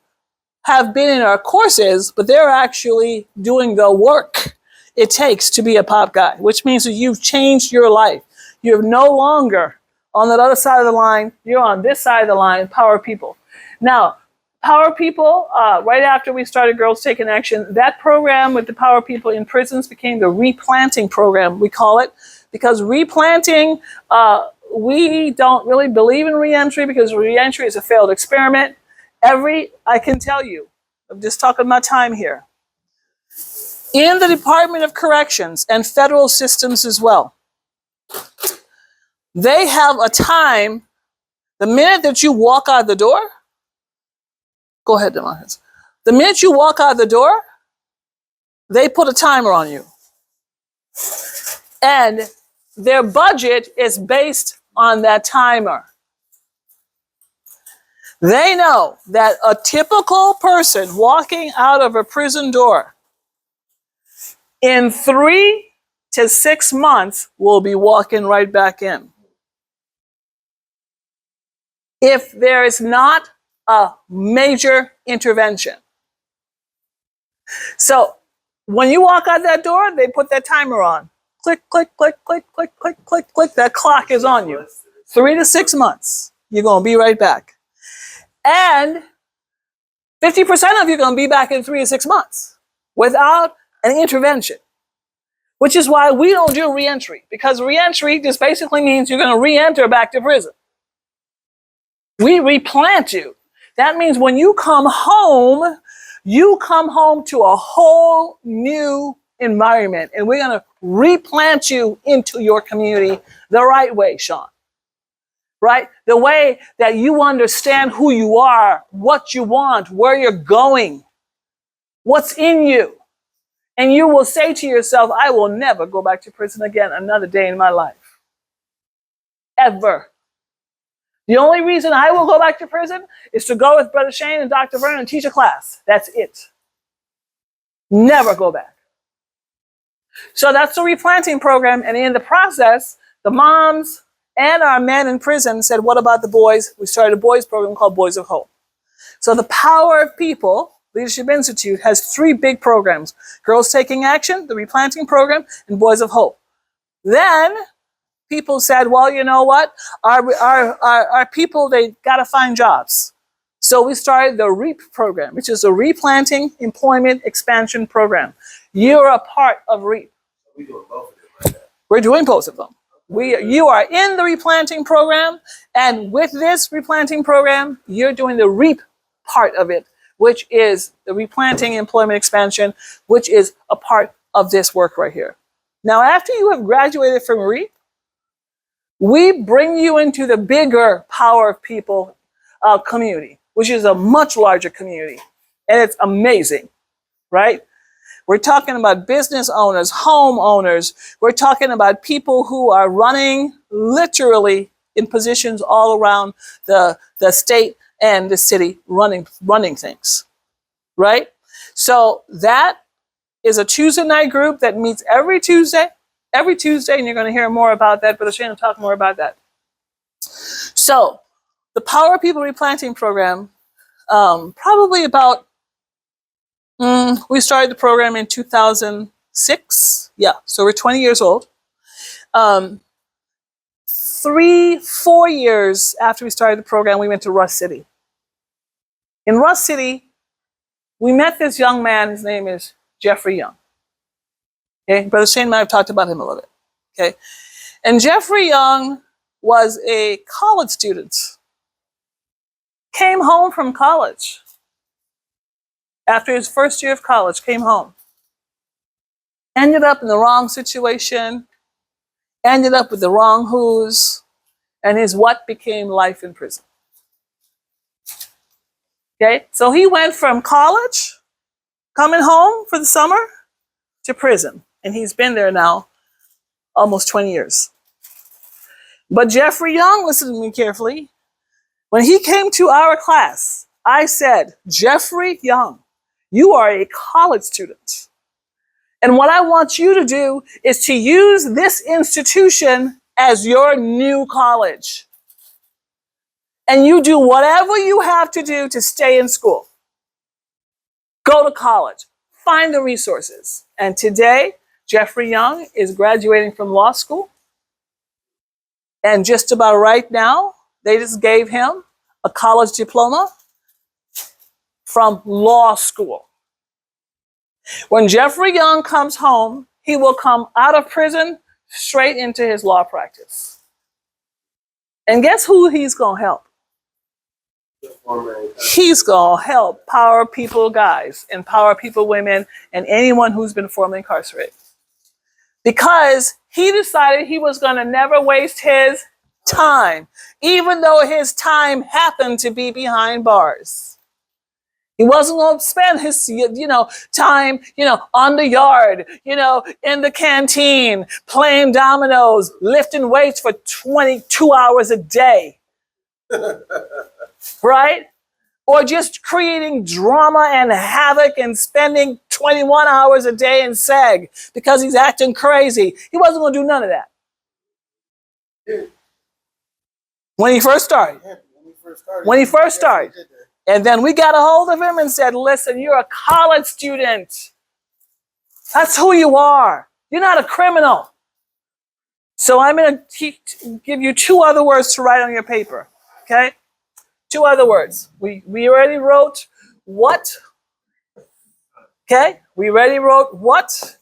have been in our courses, but they're actually doing the work it takes to be a pop guy, which means that you've changed your life. You're no longer on that other side of the line. You're on this side of the line, Power People. Now, Power People, right after we started Girls Taking Action, that program with the Power People in prisons became the replanting program, we call it, because replanting, we don't really believe in reentry because reentry is a failed experiment. I can tell you, I'm just talking my time here, in the Department of Corrections and federal systems as well, they have a time, the minute that you walk out the door, go ahead, Demarcus. The minute you walk out the door, they put a timer on you. And their budget is based on that timer. They know that a typical person walking out of a prison door in 3 to 6 months will be walking right back in. If there is not a major intervention. So when you walk out that door, they put that timer on. Click, click, click, click, click, click, click, click. That clock is on you. 3 to 6 months. You're going to be right back. And 50% of you are going to be back in 3 to 6 months without an intervention, which is why we don't do reentry, because reentry just basically means you're going to re-enter back to prison. We replant you. That means when you come home to a whole new environment, and we're going to replant you into your community the right way, Sean. Right? The way that you understand who you are, what you want, where you're going, what's in you. And you will say to yourself, I will never go back to prison again another day in my life. Ever. The only reason I will go back to prison is to go with Brother Shane and Dr. Verna and teach a class. That's it. Never go back. So that's the replanting program. And in the process, the moms and our men in prison said, what about the boys? We started a boys program called Boys of Hope. So the Power of People Leadership Institute has 3 big programs: Girls Taking Action, the replanting program, and Boys of Hope. Then people said, well, you know what? Our people, they got to find jobs. So we started the REAP program, which is a Replanting Employment Expansion Program. You're a part of REAP. We doing both of them right now. We're doing both of them. You are in the replanting program, and with this replanting program, you're doing the REAP part of it, which is the Replanting Employment Expansion, which is a part of this work right here. Now, after you have graduated from REAP, we bring you into the bigger Power of People community, which is a much larger community, and it's amazing, right? We're talking about business owners, homeowners. We're talking about people who are running literally in positions all around the state and the city, running things, right? So that is a Tuesday night group that meets every Tuesday, and you're going to hear more about that, but Shane will talk more about that. So the Power of People Replanting Program, probably about, we started the program in 2006. Yeah, so we're 20 years old. 3-4 years after we started the program, we went to Rush City. In Rush City, we met this young man. His name is Jeffrey Young. Okay, Brother Shane and I have talked about him a little bit. Okay, and Jeffrey Young was a college student came home from college. After his first year of college, came home. Ended up in the wrong situation, ended up with the wrong who's, and his what became life in prison. Okay, so he went from college, coming home for the summer, to prison. And he's been there now almost 20 years. But Jeffrey Young, listen to me carefully. When he came to our class, I said, Jeffrey Young, you are a college student. And what I want you to do is to use this institution as your new college. And you do whatever you have to do to stay in school. Go to college. Find the resources. And today, Jeffrey Young is graduating from law school. And just about right now, they just gave him a college diploma from law school. When Jeffrey Young comes home, he will come out of prison straight into his law practice. And guess who he's going to help? He's going to help power people guys, empower people women, and anyone who's been formerly incarcerated. Because he decided he was going to never waste his time, even though his time happened to be behind bars. He wasn't going to spend his, time, on the yard, in the canteen, playing dominoes, lifting weights for 22 hours a day. Right? Or just creating drama and havoc and spending 21 hours a day in SEG because he's acting crazy. He wasn't going to do none of that. When he first started. When he first started. And then we got a hold of him and said, listen, you're a college student. That's who you are. You're not a criminal. So I'm going to give you 2 other words to write on your paper. Okay? 2 other words. We already wrote what. Okay? We already wrote what.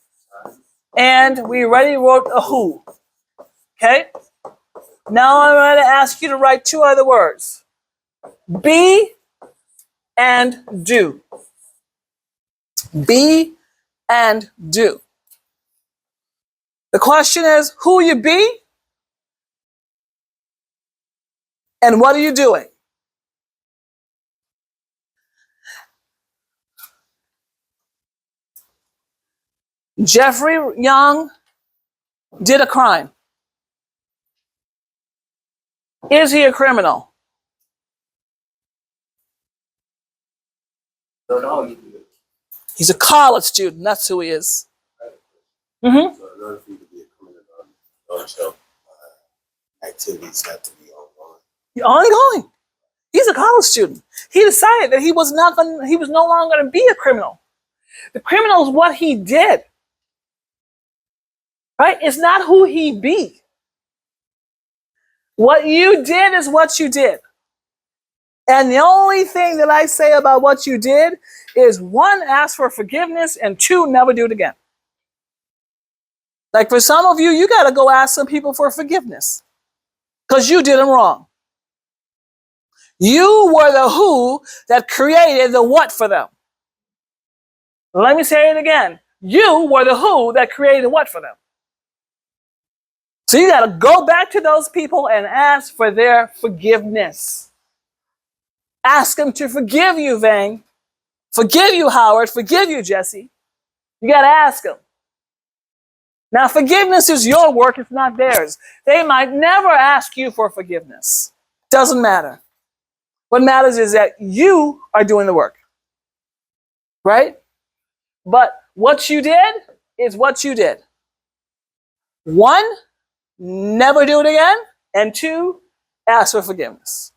And we already wrote a who. Okay? Now I'm going to ask you to write 2 other words. Be and do. Be and do. The question is, who you be? And what are you doing? Jeffrey Young did a crime. Is he a criminal? He's a college student. That's who he is. Mm-hmm. So in order for you to be a criminal, non-self activities have to be ongoing. Ongoing. He's a college student. He decided that he was no longer going to be a criminal. The criminal is what he did. Right? It's not who he be. What you did is what you did. And the only thing that I say about what you did is 1, ask for forgiveness, and 2, never do it again. Like for some of you, you got to go ask some people for forgiveness because you did them wrong. You were the who that created the what for them. Let me say it again. You were the who that created the what for them. So you got to go back to those people and ask for their forgiveness. Ask them to forgive you, Vang. Forgive you, Howard. Forgive you, Jesse. You got to ask them. Now, forgiveness is your work. It's not theirs. They might never ask you for forgiveness. Doesn't matter. What matters is that you are doing the work. Right? But what you did is what you did. 1, never do it again. And 2, ask for forgiveness.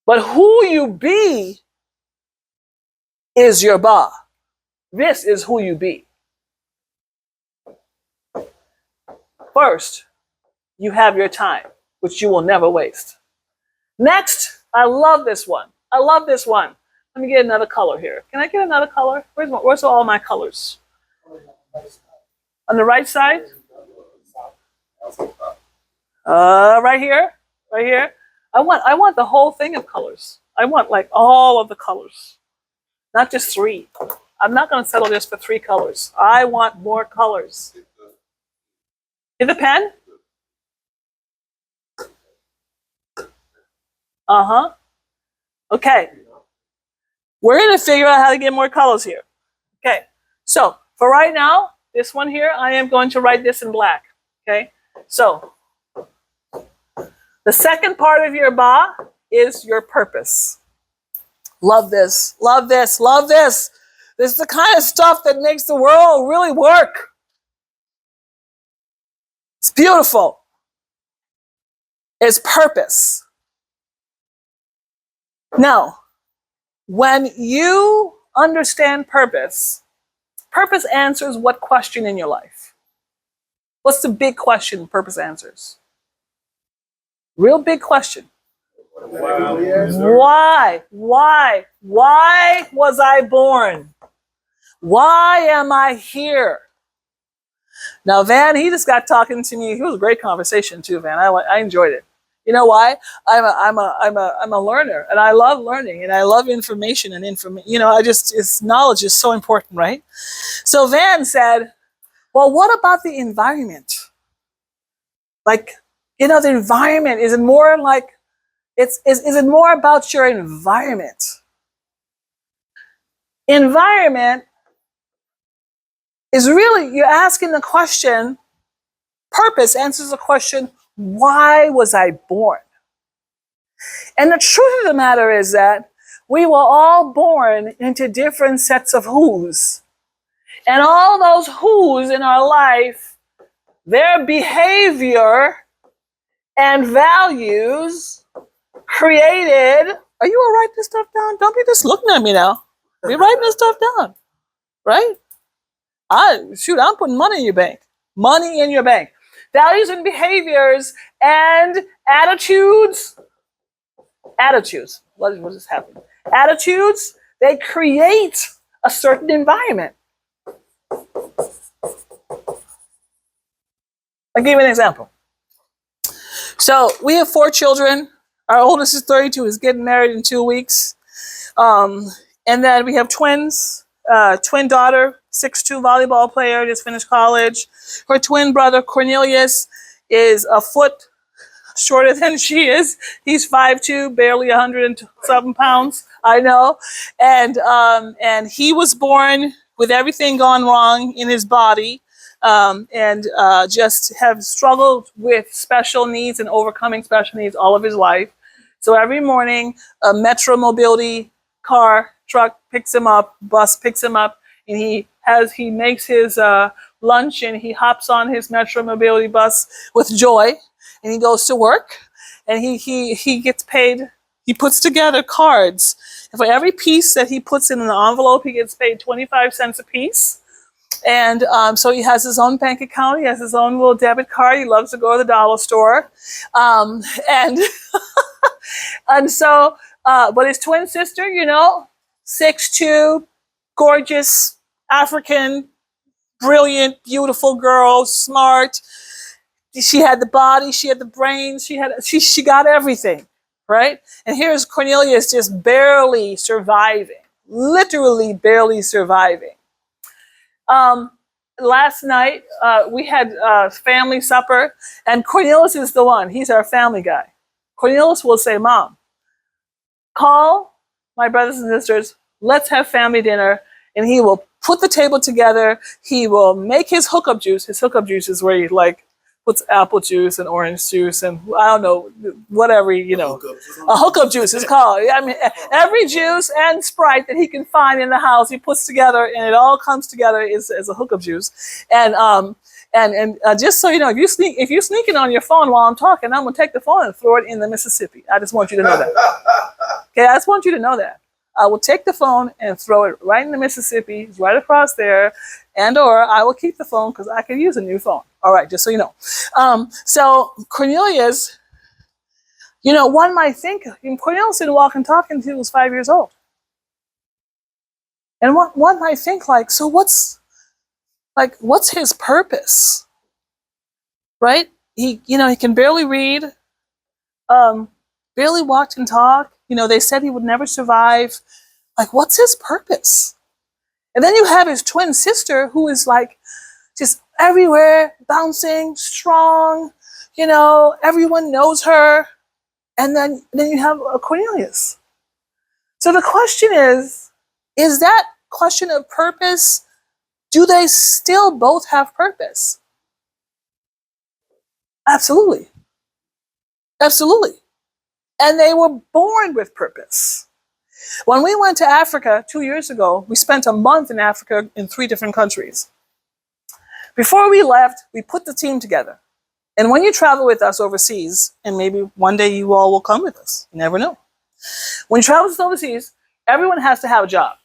But who you be is your ba. This is who you be. First, you have your time, which you will never waste. Next, I love this one. I love this one. Let me get another color here. Can I get another color? Where's all my colors? On the right side? Right here. Right here. I want the whole thing of colors. I want like all of the colors, not just 3. I'm not going to settle just for 3 colors. I want more colors. Hit the pen? Uh-huh. Okay. We're going to figure out how to get more colors here. Okay. So for right now, this one here, I am going to write this in black. Okay. So the second part of your ba is your purpose. Love this. Love this. Love this. This is the kind of stuff that makes the world really work. It's beautiful. It's purpose. Now, when you understand purpose, purpose answers what question in your life? What's the big question purpose answers? Real big question. Why? Why? Why was I born? Why am I here? Now, Van, he just got talking to me. It was a great conversation too, Van. I enjoyed it. You know why? I'm a learner, and I love learning, and I love information and information. You know, it's knowledge is so important, right? So Van said, "Well, what about the environment? Like, you know, the environment is it more like is it more about your environment? Environment is really you're asking the question." Purpose answers the question, why was I born? And the truth of the matter is that we were all born into different sets of who's. And all those who's in our life, their behavior and values created. Are you all writing this stuff down? Don't be just looking at me now. You're writing this stuff down, right? I'm putting money in your bank. Money in your bank. Values and behaviors and attitudes. Attitudes. What just happened? Attitudes, they create a certain environment. I'll give you an example. So we have 4 children. Our oldest is 32, is getting married in 2 weeks. And then we have twins. Twin daughter, 6'2" volleyball player, just finished college. Her twin brother, Cornelius, is a foot shorter than she is. He's 5'2", barely 107 pounds. I know. And he was born with everything gone wrong in his body, and just have struggled with special needs and overcoming special needs all of his life. So every morning, a Metro Mobility car, truck picks him up, bus picks him up, and he makes his lunch, and he hops on his Metro Mobility bus with joy, and he goes to work, and he gets paid. He puts together cards. And for every piece that he puts in an envelope, he gets paid 25 cents a piece. And so he has his own bank account. He has his own little debit card. He loves to go to the dollar store. And and so, but his twin sister, you know, 6'2", gorgeous, African, brilliant, beautiful girl, smart. She had the body, she had the brains, she got everything, right? And here's Cornelius just barely surviving, literally barely surviving. Last night, we had family supper, and Cornelius is the one. He's our family guy. Cornelius will say, "Mom, call my brothers and sisters, let's have family dinner," and he will put the table together. He will make his hookup juice. His hookup juice is where he like puts apple juice and orange juice and I don't know, whatever, you know. A hookup juice is called. I mean, every juice and Sprite that he can find in the house, he puts together, and it all comes together as a hookup juice. And just so you know, if you're sneaking on your phone while I'm talking, I'm gonna take the phone and throw it in the Mississippi. I just want you to know that. Okay, I just want you to know that. I will take the phone and throw it right in the Mississippi, it's right across there, or I will keep the phone because I can use a new phone. All right, just so you know. So Cornelius, you know, one might think Cornelius didn't walk and talk until he was 5 years old. And one might think like, so what's his barely walked and talked. You know, they said he would never survive. Like, what's his purpose? And then you have his twin sister who is like just everywhere, bouncing, strong, you know, everyone knows her. And then you have Cornelius. So the question is that question of purpose, do they still both have purpose? Absolutely. Absolutely. And they were born with purpose. When we went to Africa 2 years ago, we spent a month in Africa in 3 different countries. Before we left, we put the team together. And when you travel with us overseas, and maybe one day you all will come with us, you never know. When you travel overseas, everyone has to have a job.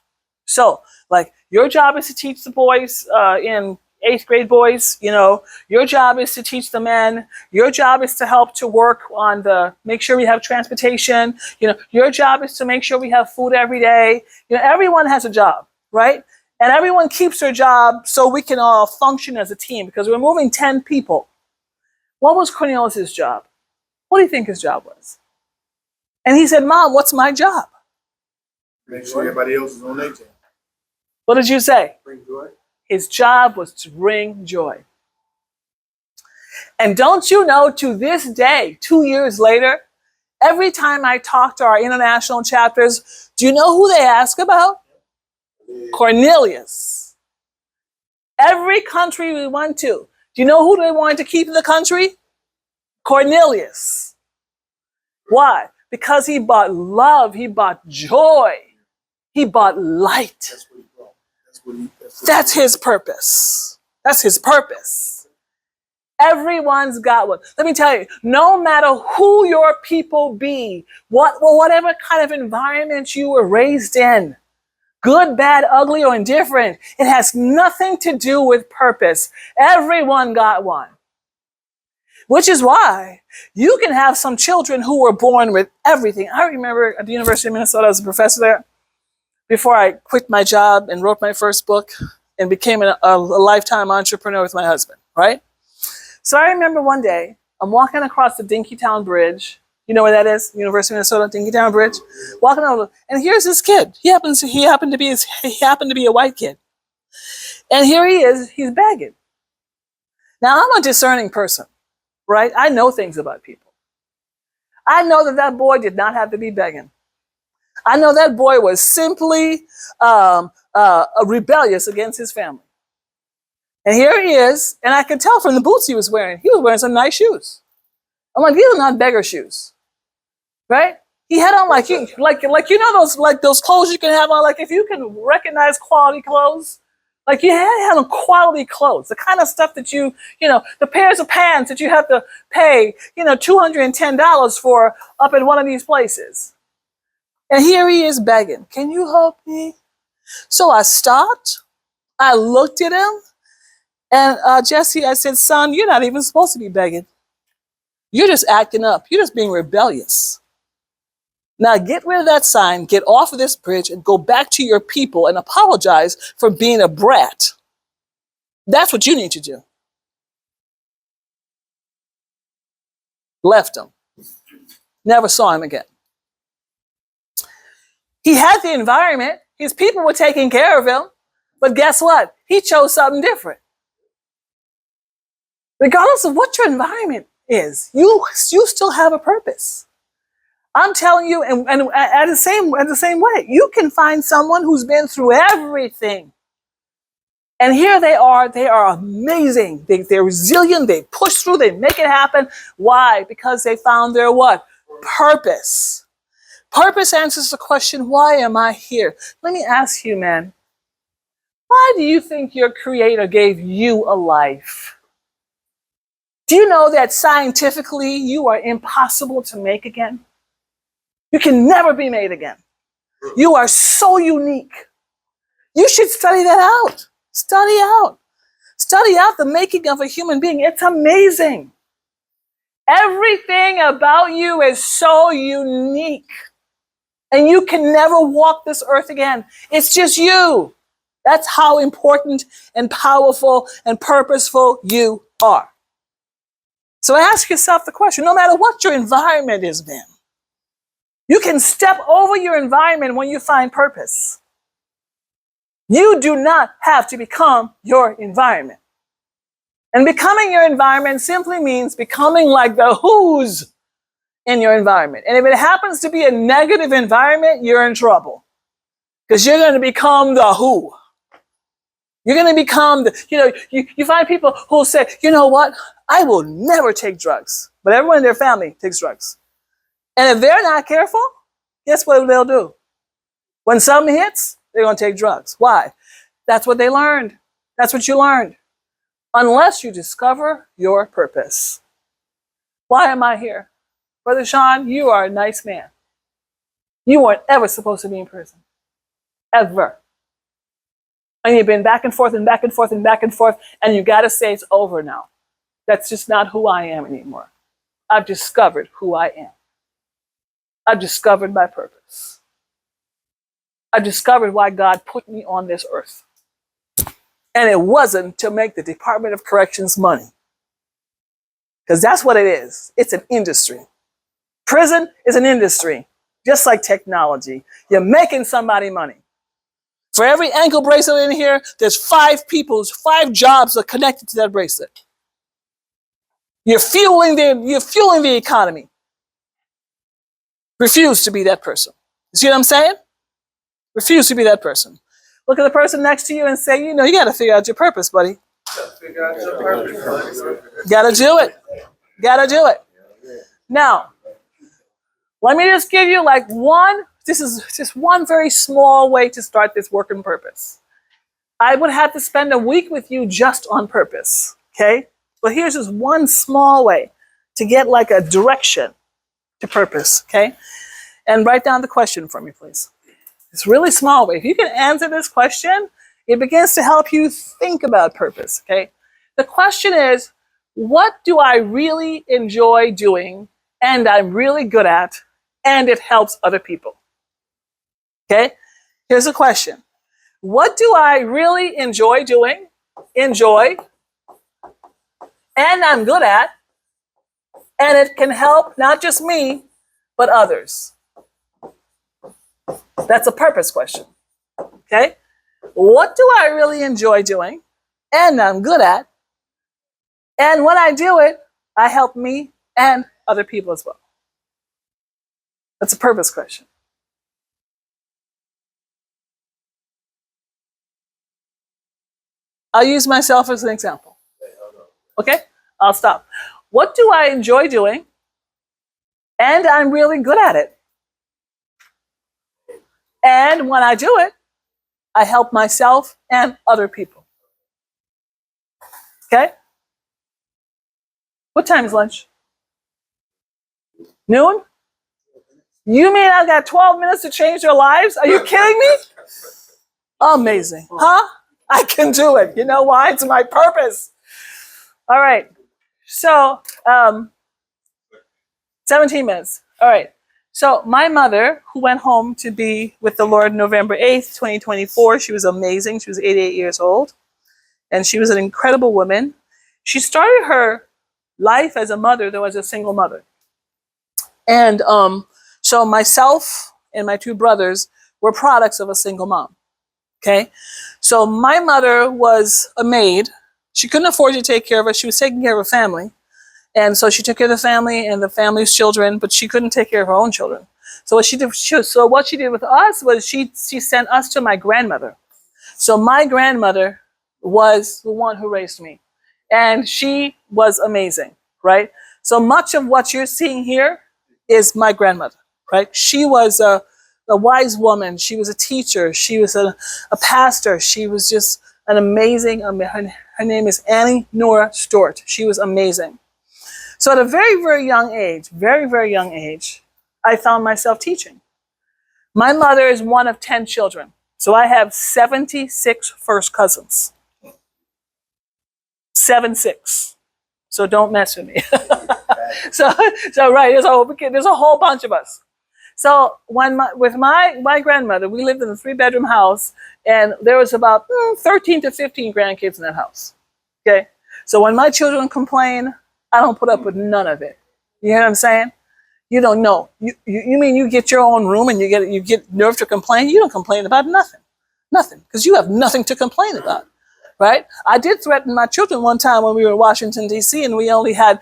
So, like, your job is to teach the boys in 8th grade boys, you know, your job is to teach the men, your job is to help to work on make sure we have transportation, you know, your job is to make sure we have food every day. You know, everyone has a job, right? And everyone keeps their job so we can all function as a team because we're moving 10 people. What was Cornelius' job? What do you think his job was? And he said, Mom, what's my job? Make sure everybody else is on their team. What did you say? Bring joy. His job was to bring joy. And don't you know, to this day, 2 years later, every time I talk to our international chapters, do you know who they ask about? Cornelius. Every country we went to, do you know who they wanted to keep in the country? Cornelius. Why? Because he brought love, he brought joy, he brought light. That's what he brought. That's his purpose. That's his purpose. Everyone's got one. Let me tell you, no matter who your people be, whatever kind of environment you were raised in, good, bad, ugly, or indifferent, it has nothing to do with purpose. Everyone got one. Which is why you can have some children who were born with everything. I remember at the University of Minnesota, I was a professor there, before I quit my job and wrote my first book and became a lifetime entrepreneur with my husband, right? So I remember one day, I'm walking across the Dinkytown Bridge. You know where that is? University of Minnesota, Dinkytown Bridge. Walking over, and here's this kid. He happened to be a white kid. And here he is, he's begging. Now, I'm a discerning person, right? I know things about people. I know that boy did not have to be begging. I know that boy was simply rebellious against his family. And here he is, and I could tell from the boots he was wearing some nice shoes. I'm like, these are not beggar shoes, right? He had on like you know those clothes you can have on, like if you can recognize quality clothes, like you had on quality clothes, the kind of stuff that you know, the pairs of pants that you have to pay, you know, $210 for up at one of these places. And here he is begging, can you help me? So I stopped, I looked at him, and Jesse, I said, son, you're not even supposed to be begging. You're just acting up. You're just being rebellious. Now get rid of that sign, get off of this bridge, and go back to your people and apologize for being a brat. That's what you need to do. Left him. Never saw him again. He had the environment. His people were taking care of him. But guess what? He chose something different. Regardless of what your environment is, you still have a purpose. I'm telling you, and at the same way, you can find someone who's been through everything. And here they are amazing. They're resilient, they push through, they make it happen. Why? Because they found their what? Purpose. Purpose answers the question, why am I here? Let me ask you, man, why do you think your Creator gave you a life? Do you know that scientifically you are impossible to make again? You can never be made again. You are so unique. You should study that out. Study out. Study out the making of a human being. It's amazing. Everything about you is so unique. And you can never walk this earth again. It's just you. That's how important and powerful and purposeful you are. So ask yourself the question, no matter what your environment has been, You can step over your environment when you find purpose. You do not have to become your environment. And becoming your environment simply means becoming like the who's in your environment. And if it happens to be a negative environment, you're in trouble. Because you're going to become the who. You're going to become the, you find people who say, you know what, I will never take drugs. But everyone in their family takes drugs. And if they're not careful, guess what they'll do? When something hits, they're going to take drugs. Why? That's what they learned. That's what you learned. Unless you discover your purpose. Why am I here? Brother Sean, you are a nice man. You weren't ever supposed to be in prison. Ever. And you've been back and forth and back and forth and back and forth, and you got to say it's over now. That's just not who I am anymore. I've discovered who I am. I've discovered my purpose. I've discovered why God put me on this earth. And it wasn't to make the Department of Corrections money. Because that's what it is. It's an industry. Prison is an industry, just like technology. You're making somebody money. For every ankle bracelet in here, there's 5 jobs are connected to that bracelet. You're fueling the economy. Refuse to be that person. You see what I'm saying? Refuse to be that person. Look at the person next to you and say, you got to figure out your purpose, buddy. Got to do it. Got to do it. Now, let me just give you this is just one very small way to start this working purpose. I would have to spend a week with you just on purpose, okay? But here's just one small way to get like a direction to purpose, okay? And write down the question for me, please. It's a really small way. If you can answer this question, it begins to help you think about purpose, okay? The question is, what do I really enjoy doing and I'm really good at and it helps other people? Okay? Here's the question. What do I really enjoy doing, and I'm good at, and it can help not just me, but others? That's a purpose question. Okay? What do I really enjoy doing, and I'm good at, and when I do it, I help me and other people as well? That's a purpose question. I'll use myself as an example. Okay? I'll stop. What do I enjoy doing, and I'm really good at it? And when I do it, I help myself and other people. Okay? What time is lunch? Noon? You mean I've got 12 minutes to change their lives? Are you kidding me? Amazing. Huh? I can do it. You know why? It's my purpose. All right. So, 17 minutes. All right. So my mother, who went home to be with the Lord November 8th, 2024, she was amazing. She was 88 years old. And she was an incredible woman. She started her life as a mother, though, as a single mother. And so myself and my 2 brothers were products of a single mom. Okay? So my mother was a maid. She couldn't afford to take care of us. She was taking care of her family. And so she took care of the family and the family's children, but she couldn't take care of her own children. So what she did with us was she sent us to my grandmother. So my grandmother was the one who raised me. And she was amazing, right? So much of what you're seeing here is my grandmother, right? She was a wise woman. She was a teacher. She was a pastor. She was just an amazing, her name is Annie Nora Stewart. She was amazing. So at a very, very young age, I found myself teaching. My mother is one of 10 children. So I have 76 first cousins. 76. So don't mess with me. so right, there's a whole bunch of us. So with my grandmother, we lived in a 3-bedroom house, and there was about 13 to 15 grandkids in that house. Okay? So when my children complain, I don't put up with none of it. You hear what I'm saying? You don't know. You mean you get your own room and you get nerve to complain? You don't complain about nothing. Nothing. Because you have nothing to complain about. Right? I did threaten my children one time when we were in Washington, D.C., and we only had,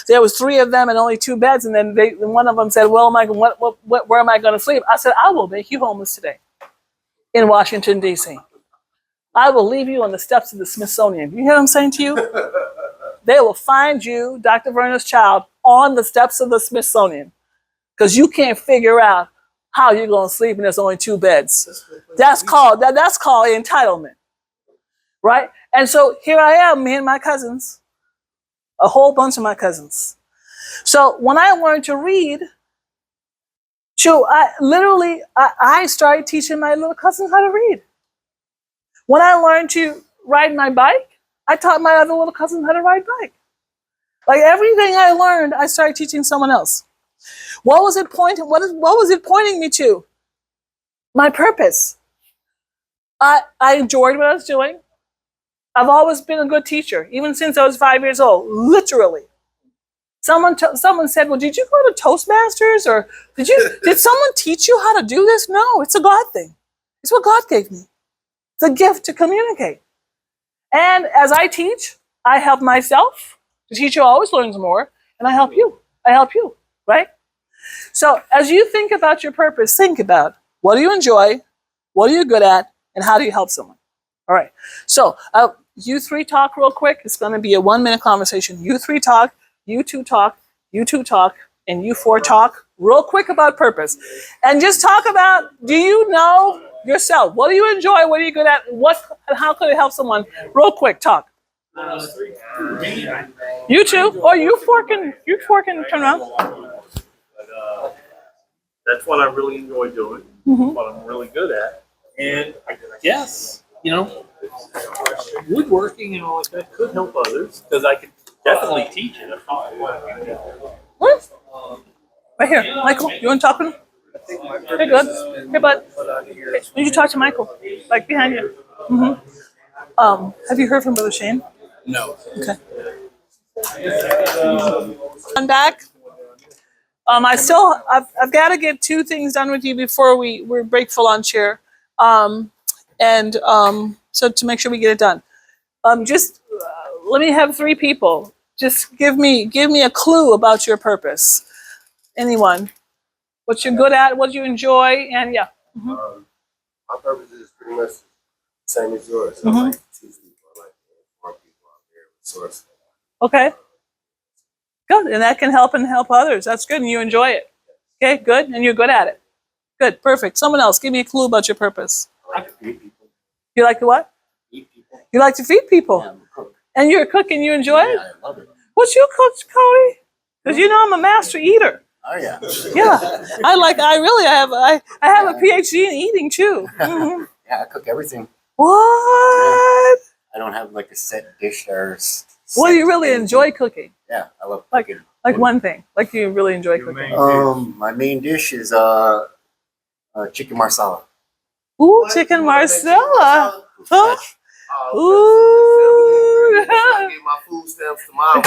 there was 3 of them and only 2 beds. And then one of them said, well, Michael, where am I going to sleep? I said, I will make you homeless today in Washington, D.C. I will leave you on the steps of the Smithsonian. You hear what I'm saying to you? They will find you, Dr. Verna's child, on the steps of the Smithsonian because you can't figure out how you're going to sleep and there's only 2 beds. That's called entitlement. Right? And so here I am, me and my cousins, a whole bunch of my cousins. So when I learned to read, I started teaching my little cousins how to read. When I learned to ride my bike, I taught my other little cousins how to ride bike. Like everything I learned, I started teaching someone else. What was it pointing me to? My purpose. I enjoyed what I was doing. I've always been a good teacher, even since I was 5 years old, literally. Someone said, well, did you go to Toastmasters or did someone teach you how to do this? No, it's a God thing. It's what God gave me. It's a gift to communicate. And as I teach, I help myself. The teacher always learns more, and I help you. Right? So as you think about your purpose, think about what do you enjoy, what are you good at, and how do you help someone? All right. So you 3 talk real quick. It's going to be a 1-minute conversation. You 3 talk, you 2 talk, you 2 talk, and you 4 talk real quick about purpose. And just talk about, do you know yourself? What do you enjoy? What are you good at? How could it help someone? Real quick, talk. You 2, or you 4 can turn around. That's what I really enjoy doing. What I'm really good at. And I guess, woodworking and all like that could help others because I could definitely teach it. What? Right here, Michael. You want to talk to him? Hey, good. Hey, bud. When you talk to Michael, like behind you. Have you heard from Brother Shane? No. Okay. I'm back. I've got to get 2 things done with you before we break for lunch here. So to make sure we get it done, let me have 3 people. Just give me a clue about your purpose. Anyone? What you're good at, what you enjoy, and yeah. My purpose is pretty much the same as yours. I like to teach people, I like to inform people out there with sources. Okay. Good, and that can help others. That's good, and you enjoy it. Okay, good, and you're good at it. Good, perfect. Someone else, give me a clue about your purpose. I like to feed people. You like to what? Feed people. You like to feed people. Yeah, I'm a cook. And you're a cook and you enjoy it? Yeah, I love it. What's your cook, Cody? Because I'm a master eater. Oh yeah. Yeah, I have a PhD in eating too. Yeah, I cook everything. What? I don't have like a set dish or. What do you really enjoy cooking? Yeah, I love Like cooking. one thing, like you really enjoy cooking. My main dish is chicken marsala. Ooh, chicken marsala. Huh? Oh, Ooh. I get my food stamps tomorrow.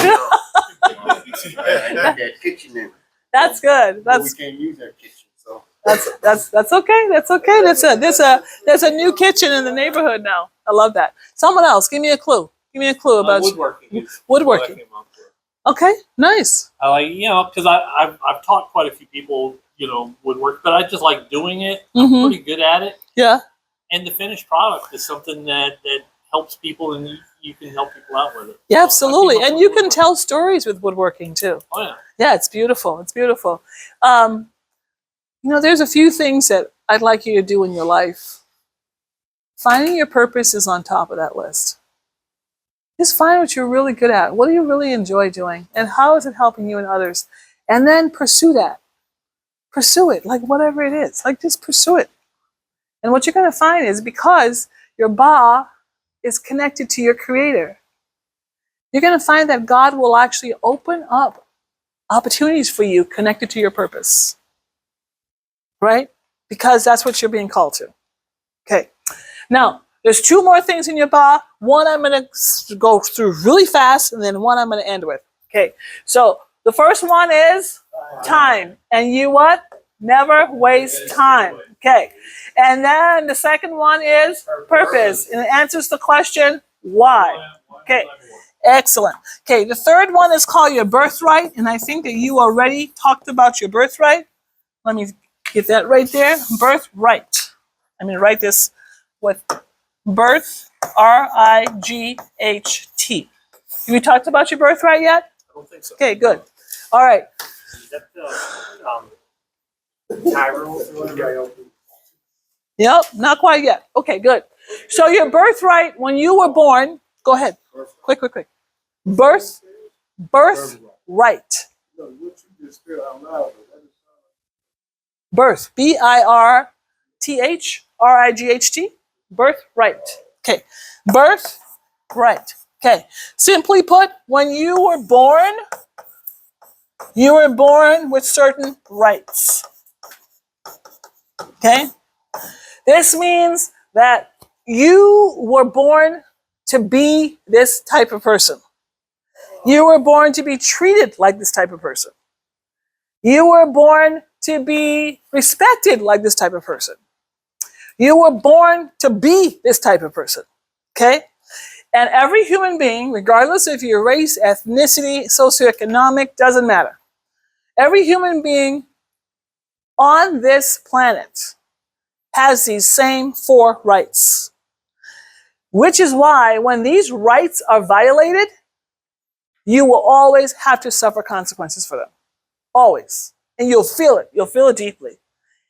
I got that kitchen in. That's good. We can't use our kitchen, so. That's okay. That's okay. There's a new kitchen in the neighborhood now. I love that. Someone else, give me a clue. Give me a clue about woodworking. Woodworking. Okay, nice. I like, because I've taught quite a few people, woodwork, but I just like doing it. I'm pretty good at it. Yeah. And the finished product is something that helps people, and you can help people out with it. Yeah, absolutely. And you can tell stories with woodworking too. Oh yeah. Yeah, it's beautiful. It's beautiful. There's a few things that I'd like you to do in your life. Finding your purpose is on top of that list. Just find what you're really good at. What do you really enjoy doing? And how is it helping you and others? And then pursue that. Pursue it, like whatever it is. Like just pursue it. And what you're going to find is because your Ba is connected to your Creator, you're going to find that God will actually open up opportunities for you connected to your purpose. Right? Because that's what you're being called to. Okay. Now, there's 2 more things in your Ba. One I'm going to go through really fast, and then one I'm going to end with. Okay. So the first one is Time. And you what? Never waste time. Okay. And then the second one is purpose. And it answers the question, why? Okay. Excellent. Okay, the third one is called your birthright. And I think that you already talked about your birthright. Let me get that right there. Birthright. I'm going to write this with birth, R-I-G-H-T. Have you talked about your birthright yet? I don't think so. Okay, good. All right. Is that the Tyrell or whatever? Yep, not quite yet. Okay, good. So your birthright, when you were born, go ahead. Quick. Birthright. No, what you just said out loud, but that is Birth. B-I-R-T-H-R-I-G-H-T. Birthright. Okay. Birthright. Okay. Simply put, when you were born with certain rights. Okay? This means that you were born to be this type of person. You were born to be treated like this type of person. You were born to be respected like this type of person. You were born to be this type of person. Okay? And every human being, regardless of your race, ethnicity, socioeconomic, doesn't matter. Every human being on this planet has these same 4 rights. Which is why when these rights are violated, you will always have to suffer consequences for them. Always. And you'll feel it. You'll feel it deeply.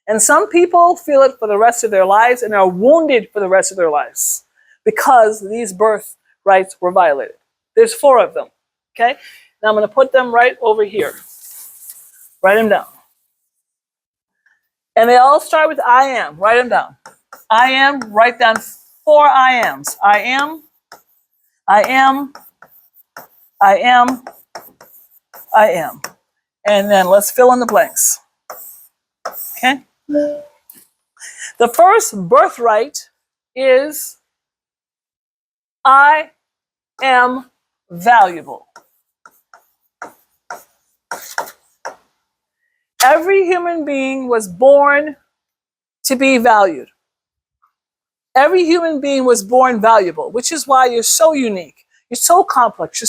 And some people feel it for the rest of their lives and are wounded for the rest of their lives because these birth rights were violated. There's 4 of them. Okay? Now I'm going to put them right over here. Write them down. And they all start with I am. Write them down. I am. Write down 4 I ams. I am. I am. I am. I am. And then let's fill in the blanks. Okay? The first birthright is I am valuable. Every human being was born to be valued. Every human being was born valuable, which is why you're so unique. You're so complex.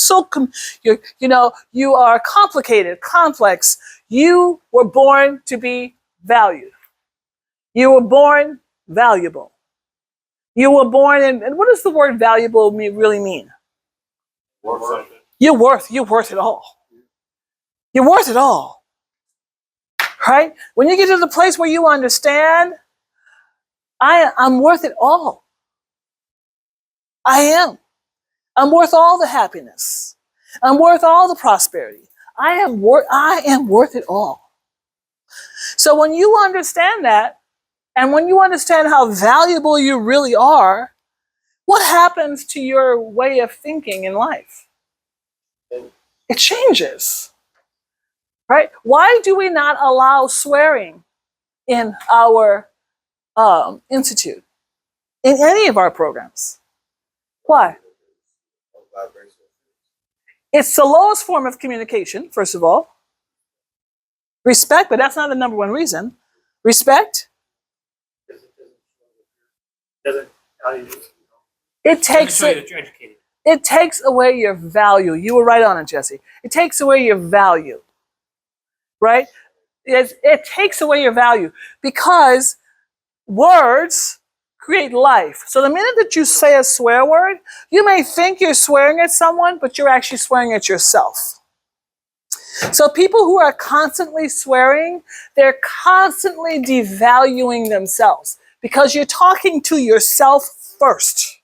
You are complicated, complex. You were born to be valued. You were born valuable. You were born, and what does the word valuable really mean? You're worth it all. You're worth it all. Right? When you get to the place where you understand, I'm worth it all. I am. I'm worth all the happiness. I'm worth all the prosperity. I am worth it all. So when you understand that, and when you understand how valuable you really are, what happens to your way of thinking in life? It changes. Right? Why do we not allow swearing in our institute, in any of our programs? Why? It's the lowest form of communication, first of all. Respect, but that's not the number one reason. Respect. Doesn't tell you. It takes Doesn't show you that you're educated. It takes away your value. You were right on it, Jesse. It takes away your value. Right? It takes away your value because words create life. So the minute that you say a swear word, you may think you're swearing at someone, but you're actually swearing at yourself. So people who are constantly swearing, they're constantly devaluing themselves because you're talking to yourself first.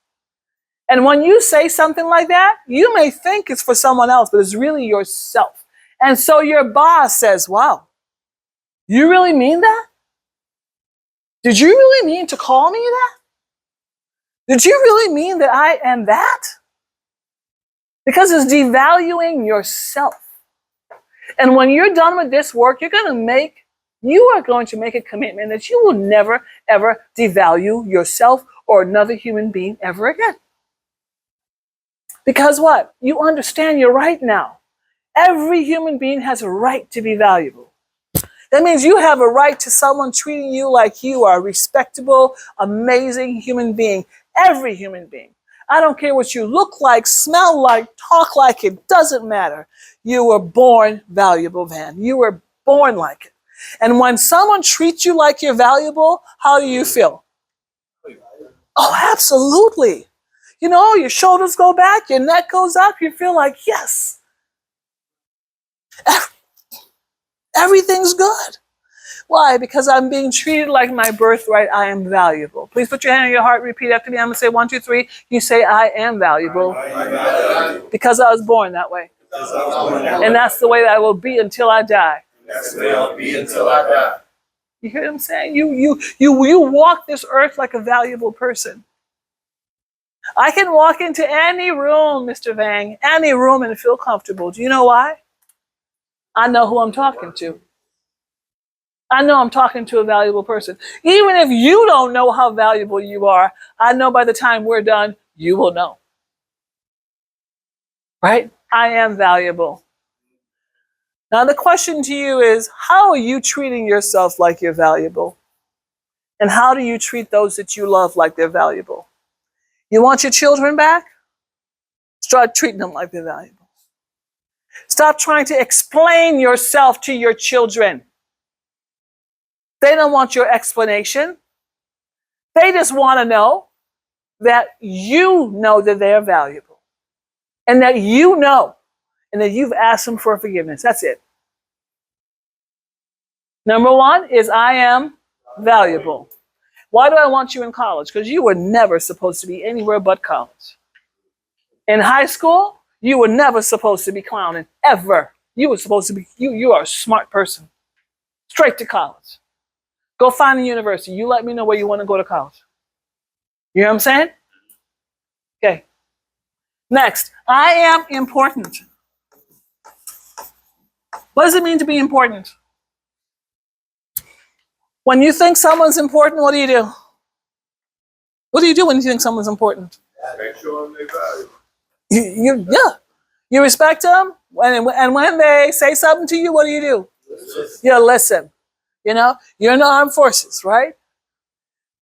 And when you say something like that, you may think it's for someone else, but it's really yourself. And so your boss says, wow, you really mean that? Did you really mean to call me that? Did you really mean that I am that? Because it's devaluing yourself. And when you're done with this work, you are going to make a commitment that you will never, ever devalue yourself or another human being ever again. Because what? You understand your right now. Every human being has a right to be valuable. That means you have a right to someone treating you like you are a respectable, amazing human being. Every human being. I don't care what you look like, smell like, talk like, it doesn't matter. You were born valuable, Van. You were born like it. And when someone treats you like you're valuable, how do you feel? Oh, absolutely. You know, your shoulders go back, your neck goes up, you feel like, yes, everything's good. Why? Because I'm being treated like my birthright. I am valuable. Please put your hand on your heart. Repeat after me. I'm going to say 1, 2, 3. You say, I am valuable. Because I was born that way. And that's the way that I will be until I die. That's the way I'll be until I die. You hear what I'm saying? You walk this earth like a valuable person. I can walk into any room, Mr. Vang, any room and feel comfortable. Do you know why? I know who I'm talking to. I know I'm talking to a valuable person. Even if you don't know how valuable you are, I know by the time we're done, you will know. Right? I am valuable. Now the question to you is, how are you treating yourself like you're valuable? And how do you treat those that you love like they're valuable? You want your children back? Start treating them like they're valuable. Stop trying to explain yourself to your children. They don't want your explanation. They just want to know that you know that they're valuable. And that you know. And that you've asked them for forgiveness. That's it. Number 1 is I am valuable. Why do I want you in college? Because you were never supposed to be anywhere but college. In high school, you were never supposed to be clowning, ever. You were supposed to be, you are a smart person. Straight to college. Go find a university. You let me know where you want to go to college. You know what I'm saying? Okay. Next, I am important. What does it mean to be important? When you think someone's important, what do you do? What do you do when you think someone's important? Make sure they value. You respect them, and when they say something to you, what do? You listen. You know, you're in the armed forces, right?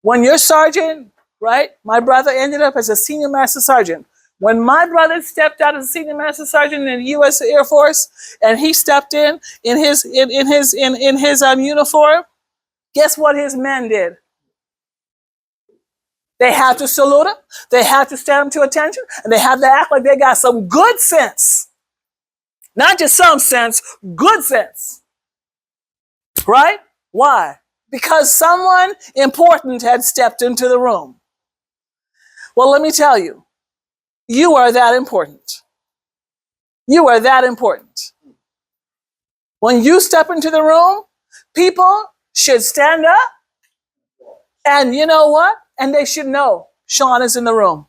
When your sergeant, right? My brother ended up as a senior master sergeant. When my brother stepped out as a senior master sergeant in the U.S. Air Force, and he stepped in his uniform, guess what his men did? They have to salute him. They have to stand him to attention, and they have to act like they got some good sense. Not just some sense, good sense. Right? Why? Because someone important had stepped into the room. Well, let me tell you, you are that important. You are that important. When you step into the room, people should stand up, and you know what? And they should know Sean is in the room.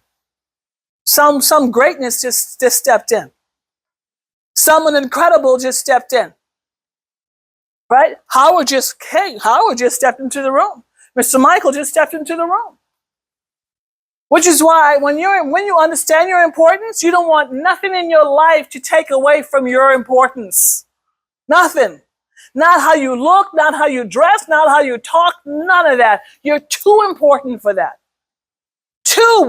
Some greatness just stepped in. Someone incredible just stepped in. Right? Howard just stepped into the room. Mr. Michael just stepped into the room. Which is why when you understand your importance, you don't want nothing in your life to take away from your importance. Nothing. Not how you look, not how you dress, not how you talk, none of that. You're too important for that.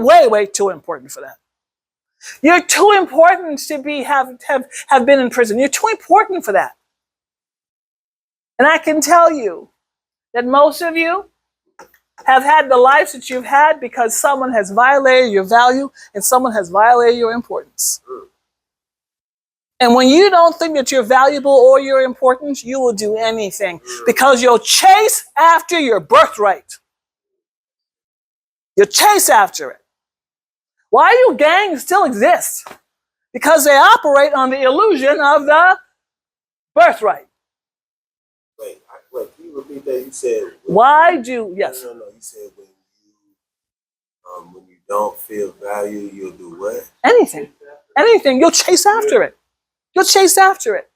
Way too important for that. You're too important to have been in prison. You're too important for that. And I can tell you that most of you have had the lives that you've had because someone has violated your value and someone has violated your importance. And when you don't think that you're valuable or you're important, you will do anything because you'll chase after your birthright. You'll chase after it. Why do gangs still exist? Because they operate on the illusion of the birthright. Wait, can you repeat that? You said Yes. No. You said when you don't feel value, you'll do what? Anything. You'll chase after it. You'll chase after it.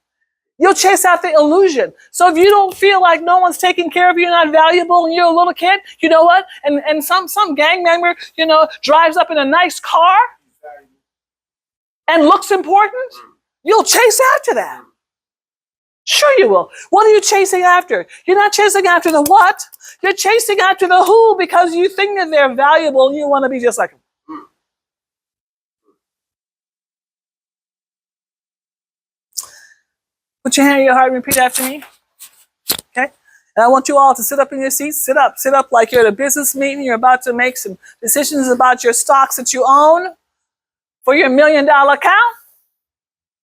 You'll chase after illusion. So if you don't feel like no one's taking care of you, you're not valuable, and you're a little kid, you know what? And some gang member, drives up in a nice car and looks important, you'll chase after that. Sure you will. What are you chasing after? You're not chasing after the what? You're chasing after the who because you think that they're valuable and you want to be just like them. Put your hand on your heart and repeat after me. Okay? And I want you all to sit up in your seats. Sit up like you're at a business meeting. You're about to make some decisions about your stocks that you own for your $1 million account.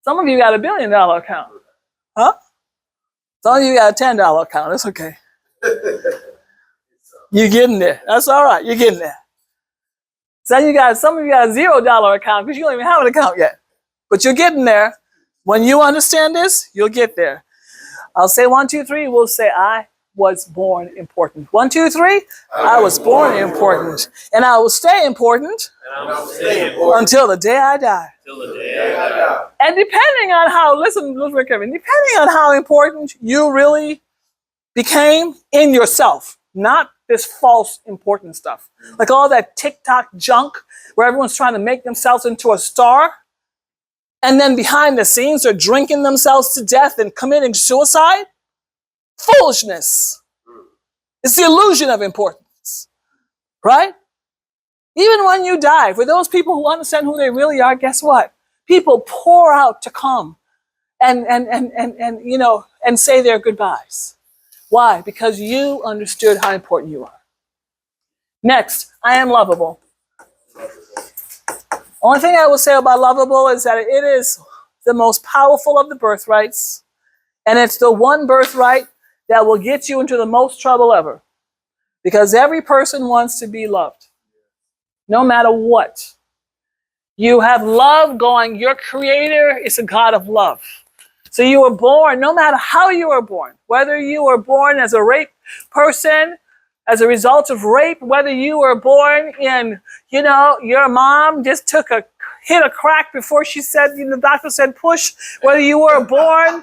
Some of you got a $1 billion account. Huh? Some of you got a $10 account. That's okay. You're getting there. That's all right. You're getting there. Some of you got a $0 account because you don't even have an account yet. But you're getting there. When you understand this, you'll get there. I'll say 1, 2, 3. We'll say I was born important. 1, 2, 3. I was born important. And I will stay important until the day I die. And depending on how, listen very carefully, depending on how important you really became in yourself, not this false important stuff. Like all that TikTok junk where everyone's trying to make themselves into a star. And then behind the scenes, they're drinking themselves to death and committing suicide. Foolishness. It's the illusion of importance. Right? Even when you die, for those people who understand who they really are, guess what? People pour out to come and say their goodbyes. Why? Because you understood how important you are. Next, I am lovable. Only thing I will say about lovable is that it is the most powerful of the birthrights, and it's the one birthright that will get you into the most trouble ever. Because every person wants to be loved, no matter what. You have love going. Your creator is a God of love. So you were born, no matter how you were born, whether you were born as a rape person, as a result of rape, whether you were born in, your mom just hit a crack before she said, the doctor said push, whether you were born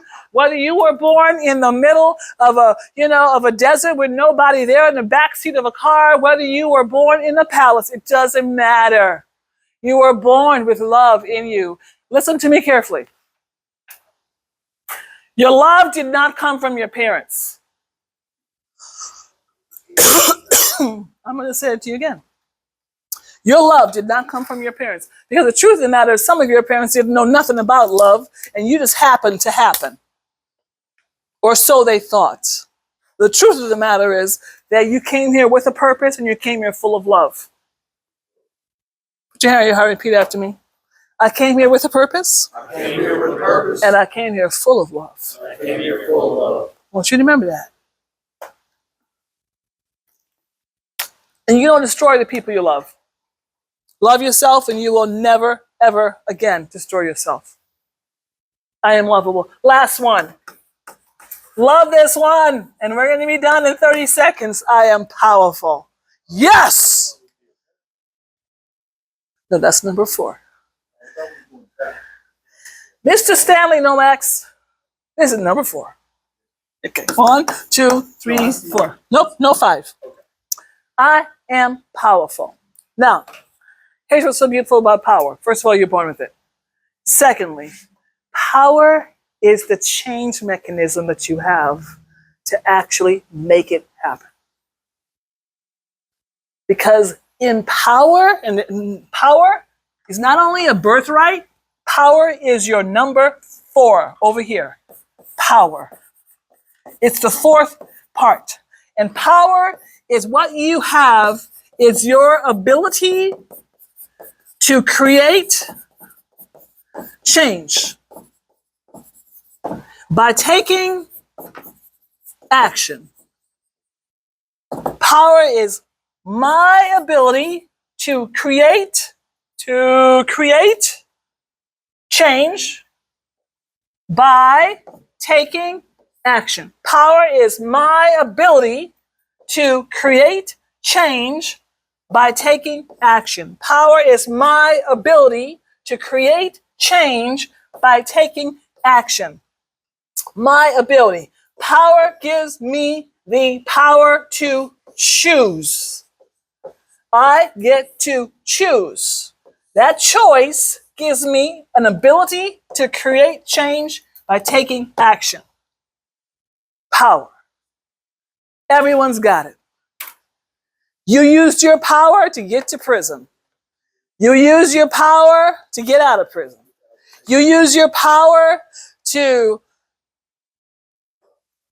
in the middle of a desert with nobody there in the backseat of a car, whether you were born in a palace, it doesn't matter. You were born with love in you. Listen to me carefully. Your love did not come from your parents. I'm going to say it to you again. Your love did not come from your parents. Because the truth of the matter is some of your parents didn't know nothing about love, and you just happened to happen. Or so they thought. The truth of the matter is that you came here with a purpose, and you came here full of love. Put your hand on your heart and repeat after me. I came here with a purpose. And I came here full of love. I want you to remember that. And you don't destroy the people you love. Love yourself and you will never, ever again destroy yourself. I am lovable. Last one. Love this one. And we're going to be done in 30 seconds. I am powerful. Yes! No, that's number 4. Mr. Stanley Nomax, this is number 4. Okay, 1, 2, 3, 4. Nope, no 5. I am powerful. Now, here's what's so beautiful about power. First of all, you're born with it. Secondly, power is the change mechanism that you have to actually make it happen. Because in power, and power is not only a birthright, power is your number 4 over here. Power. It's the 4th part. And power is what you have, is your ability to create change by taking action. Power is my ability to create change by taking action. Power is my ability to create change by taking action. Power is my ability to create change by taking action. My ability. Power gives me the power to choose. I get to choose. That choice gives me an ability to create change by taking action. Power. Everyone's got it. You used your power to get to prison. You use your power to get out of prison. You use your power to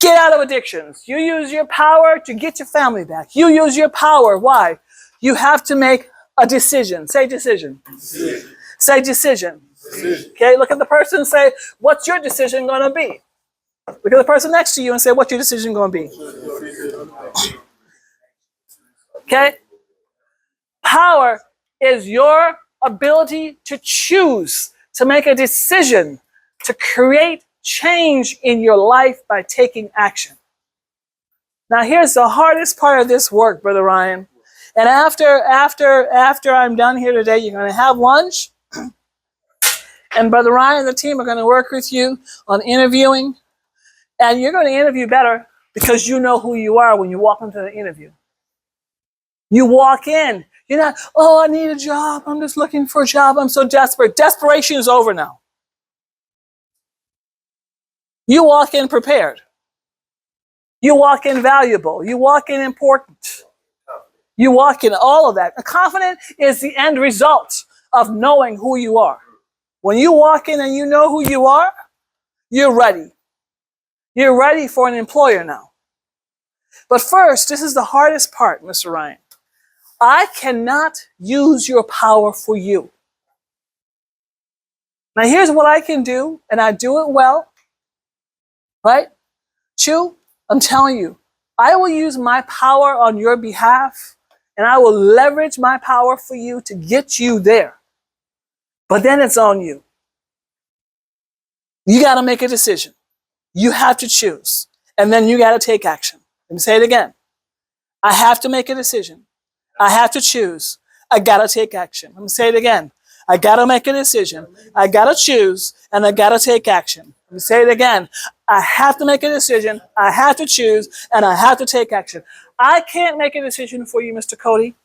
get out of addictions. You use your power to get your family back. You use your power. Why? You have to make a decision. Say decision. Decision. Say decision. Decision. Okay, look at the person and say, what's your decision going to be? Look at the person next to you and say, what's your decision going to be? Okay? Power is your ability to choose, to make a decision, to create change in your life by taking action. Now here's the hardest part of this work, Brother Ryan. And after I'm done here today, you're going to have lunch. And Brother Ryan and the team are going to work with you on interviewing. And you're going to interview better because you know who you are when you walk into the interview. You walk in. You're not, oh, I need a job. I'm just looking for a job. I'm so desperate. Desperation is over now. You walk in prepared. You walk in valuable. You walk in important. You walk in all of that. And confident is the end result of knowing who you are. When you walk in and you know who you are, you're ready. You're ready for an employer now. But first, this is the hardest part, Mr. Ryan. I cannot use your power for you. Now here's what I can do, and I do it well. Right? Chu, I'm telling you, I will use my power on your behalf, and I will leverage my power for you to get you there. But then it's on you. You got to make a decision. You have to choose, and then you got to take action. Let me say it again. I have to make a decision. I have to choose. I got to take action. Let me say it again. I got to make a decision. I got to choose, and I got to take action. Let me say it again. I have to make a decision. I have to choose, and I have to take action. I can't make a decision for you, Mr. Cody.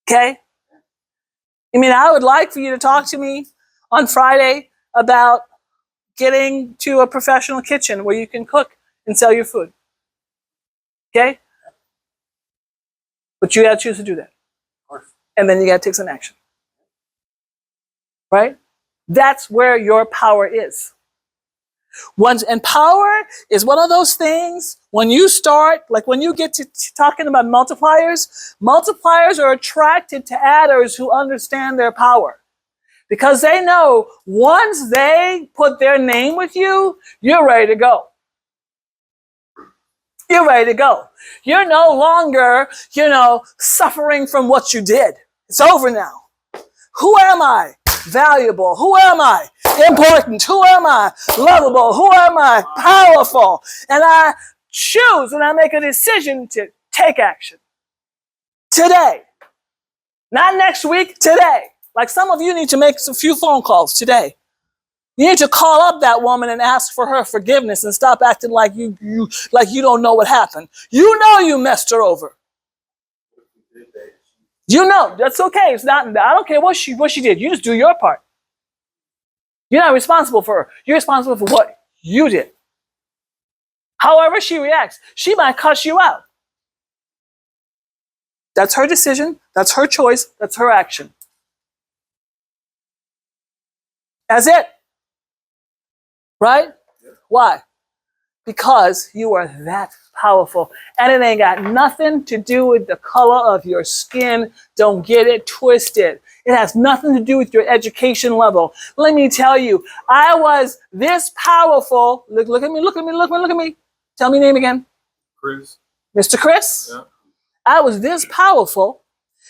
Okay? I mean, I would like for you to talk to me on Friday about getting to a professional kitchen where you can cook and sell your food. Okay? But you got to choose to do that. And then you got to take some action. Right? That's where your power is. And power is one of those things, when you start, like when you get to talking about multipliers, multipliers are attracted to adders who understand their power. Because they know once they put their name with you, you're ready to go. You're ready to go. You're no longer, suffering from what you did. It's over now. Who am I? Valuable. Who am I? Important. Who am I? Lovable. Who am I? Powerful. And I choose and I make a decision to take action. Today. Not next week, today. Like some of you need to make a few phone calls today. You need to call up that woman and ask for her forgiveness and stop acting like you don't know what happened. You know you messed her over. You know, that's okay. It's not, I don't care what she did. You just do your part. You're not responsible for her. You're responsible for what you did. However she reacts, she might cuss you out. That's her decision. That's her choice. That's her action. That's it. Right? Why? Because you are that powerful. And it ain't got nothing to do with the color of your skin. Don't get it twisted. It has nothing to do with your education level. Let me tell you, I was this powerful. Look at me. Tell me your name again. Chris. Mr. Chris? Yeah. I was this powerful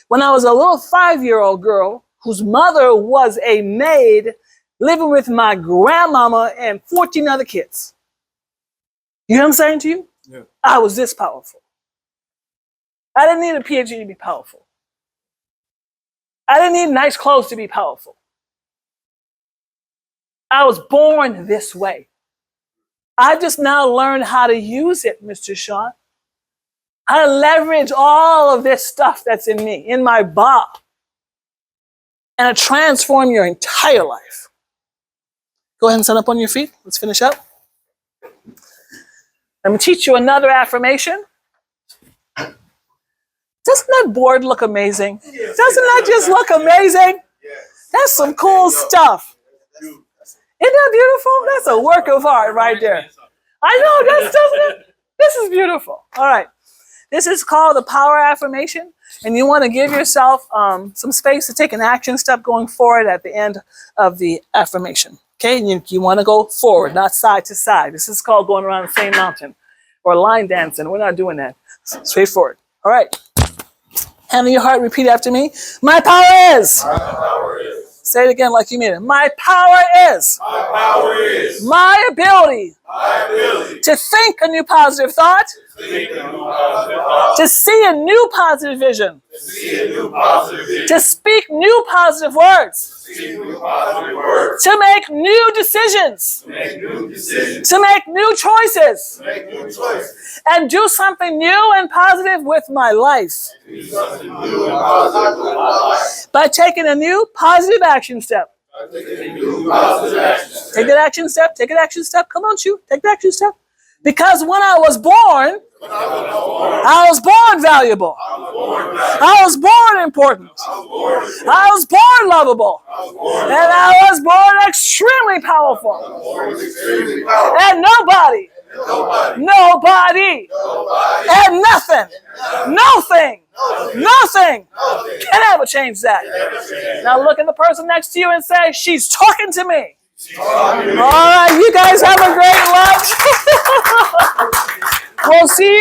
when I was a little 5-year-old girl whose mother was a maid living with my grandmama and 14 other kids. You know what I'm saying to you? Yeah. I was this powerful. I didn't need a PhD to be powerful. I didn't need nice clothes to be powerful. I was born this way. I just now learned how to use it, Mr. Sean. How to leverage all of this stuff that's in me, in my body, and to transform your entire life. Go ahead and stand up on your feet. Let's finish up. Let me teach you another affirmation. Doesn't that board look amazing? Doesn't that just look amazing? That's some cool stuff. Isn't that beautiful? That's a work of art right there. I know, doesn't it? This is beautiful. All right. This is called the power affirmation, and you want to give yourself some space to take an action step going forward at the end of the affirmation. Okay, you want to go forward, not side to side. This is called going around the same mountain or line dancing. We're not doing that. Straightforward. All right. Hand on your heart, repeat after me. My power is. My power is. Say it again like you mean it. My power is. My power is. My ability. My ability. To think a new positive thought. To think a new positive thought. To see a new positive vision. To see a new positive vision. To speak new positive words. To speak new positive words. To make new decisions. To make new decisions. To make new choices. To make new choices. And do something new and positive with my life. Do something new and positive with my life. By taking a new positive action step. By taking a new positive action. Take that action step. Take an action step. Come on, you. Take the action step. Because when I was born, I was born valuable. I was born important. I was born lovable. And I was born extremely powerful. And nobody, and nothing can ever change that. Now look at the person next to you and say, she's talking to me. All right, you guys have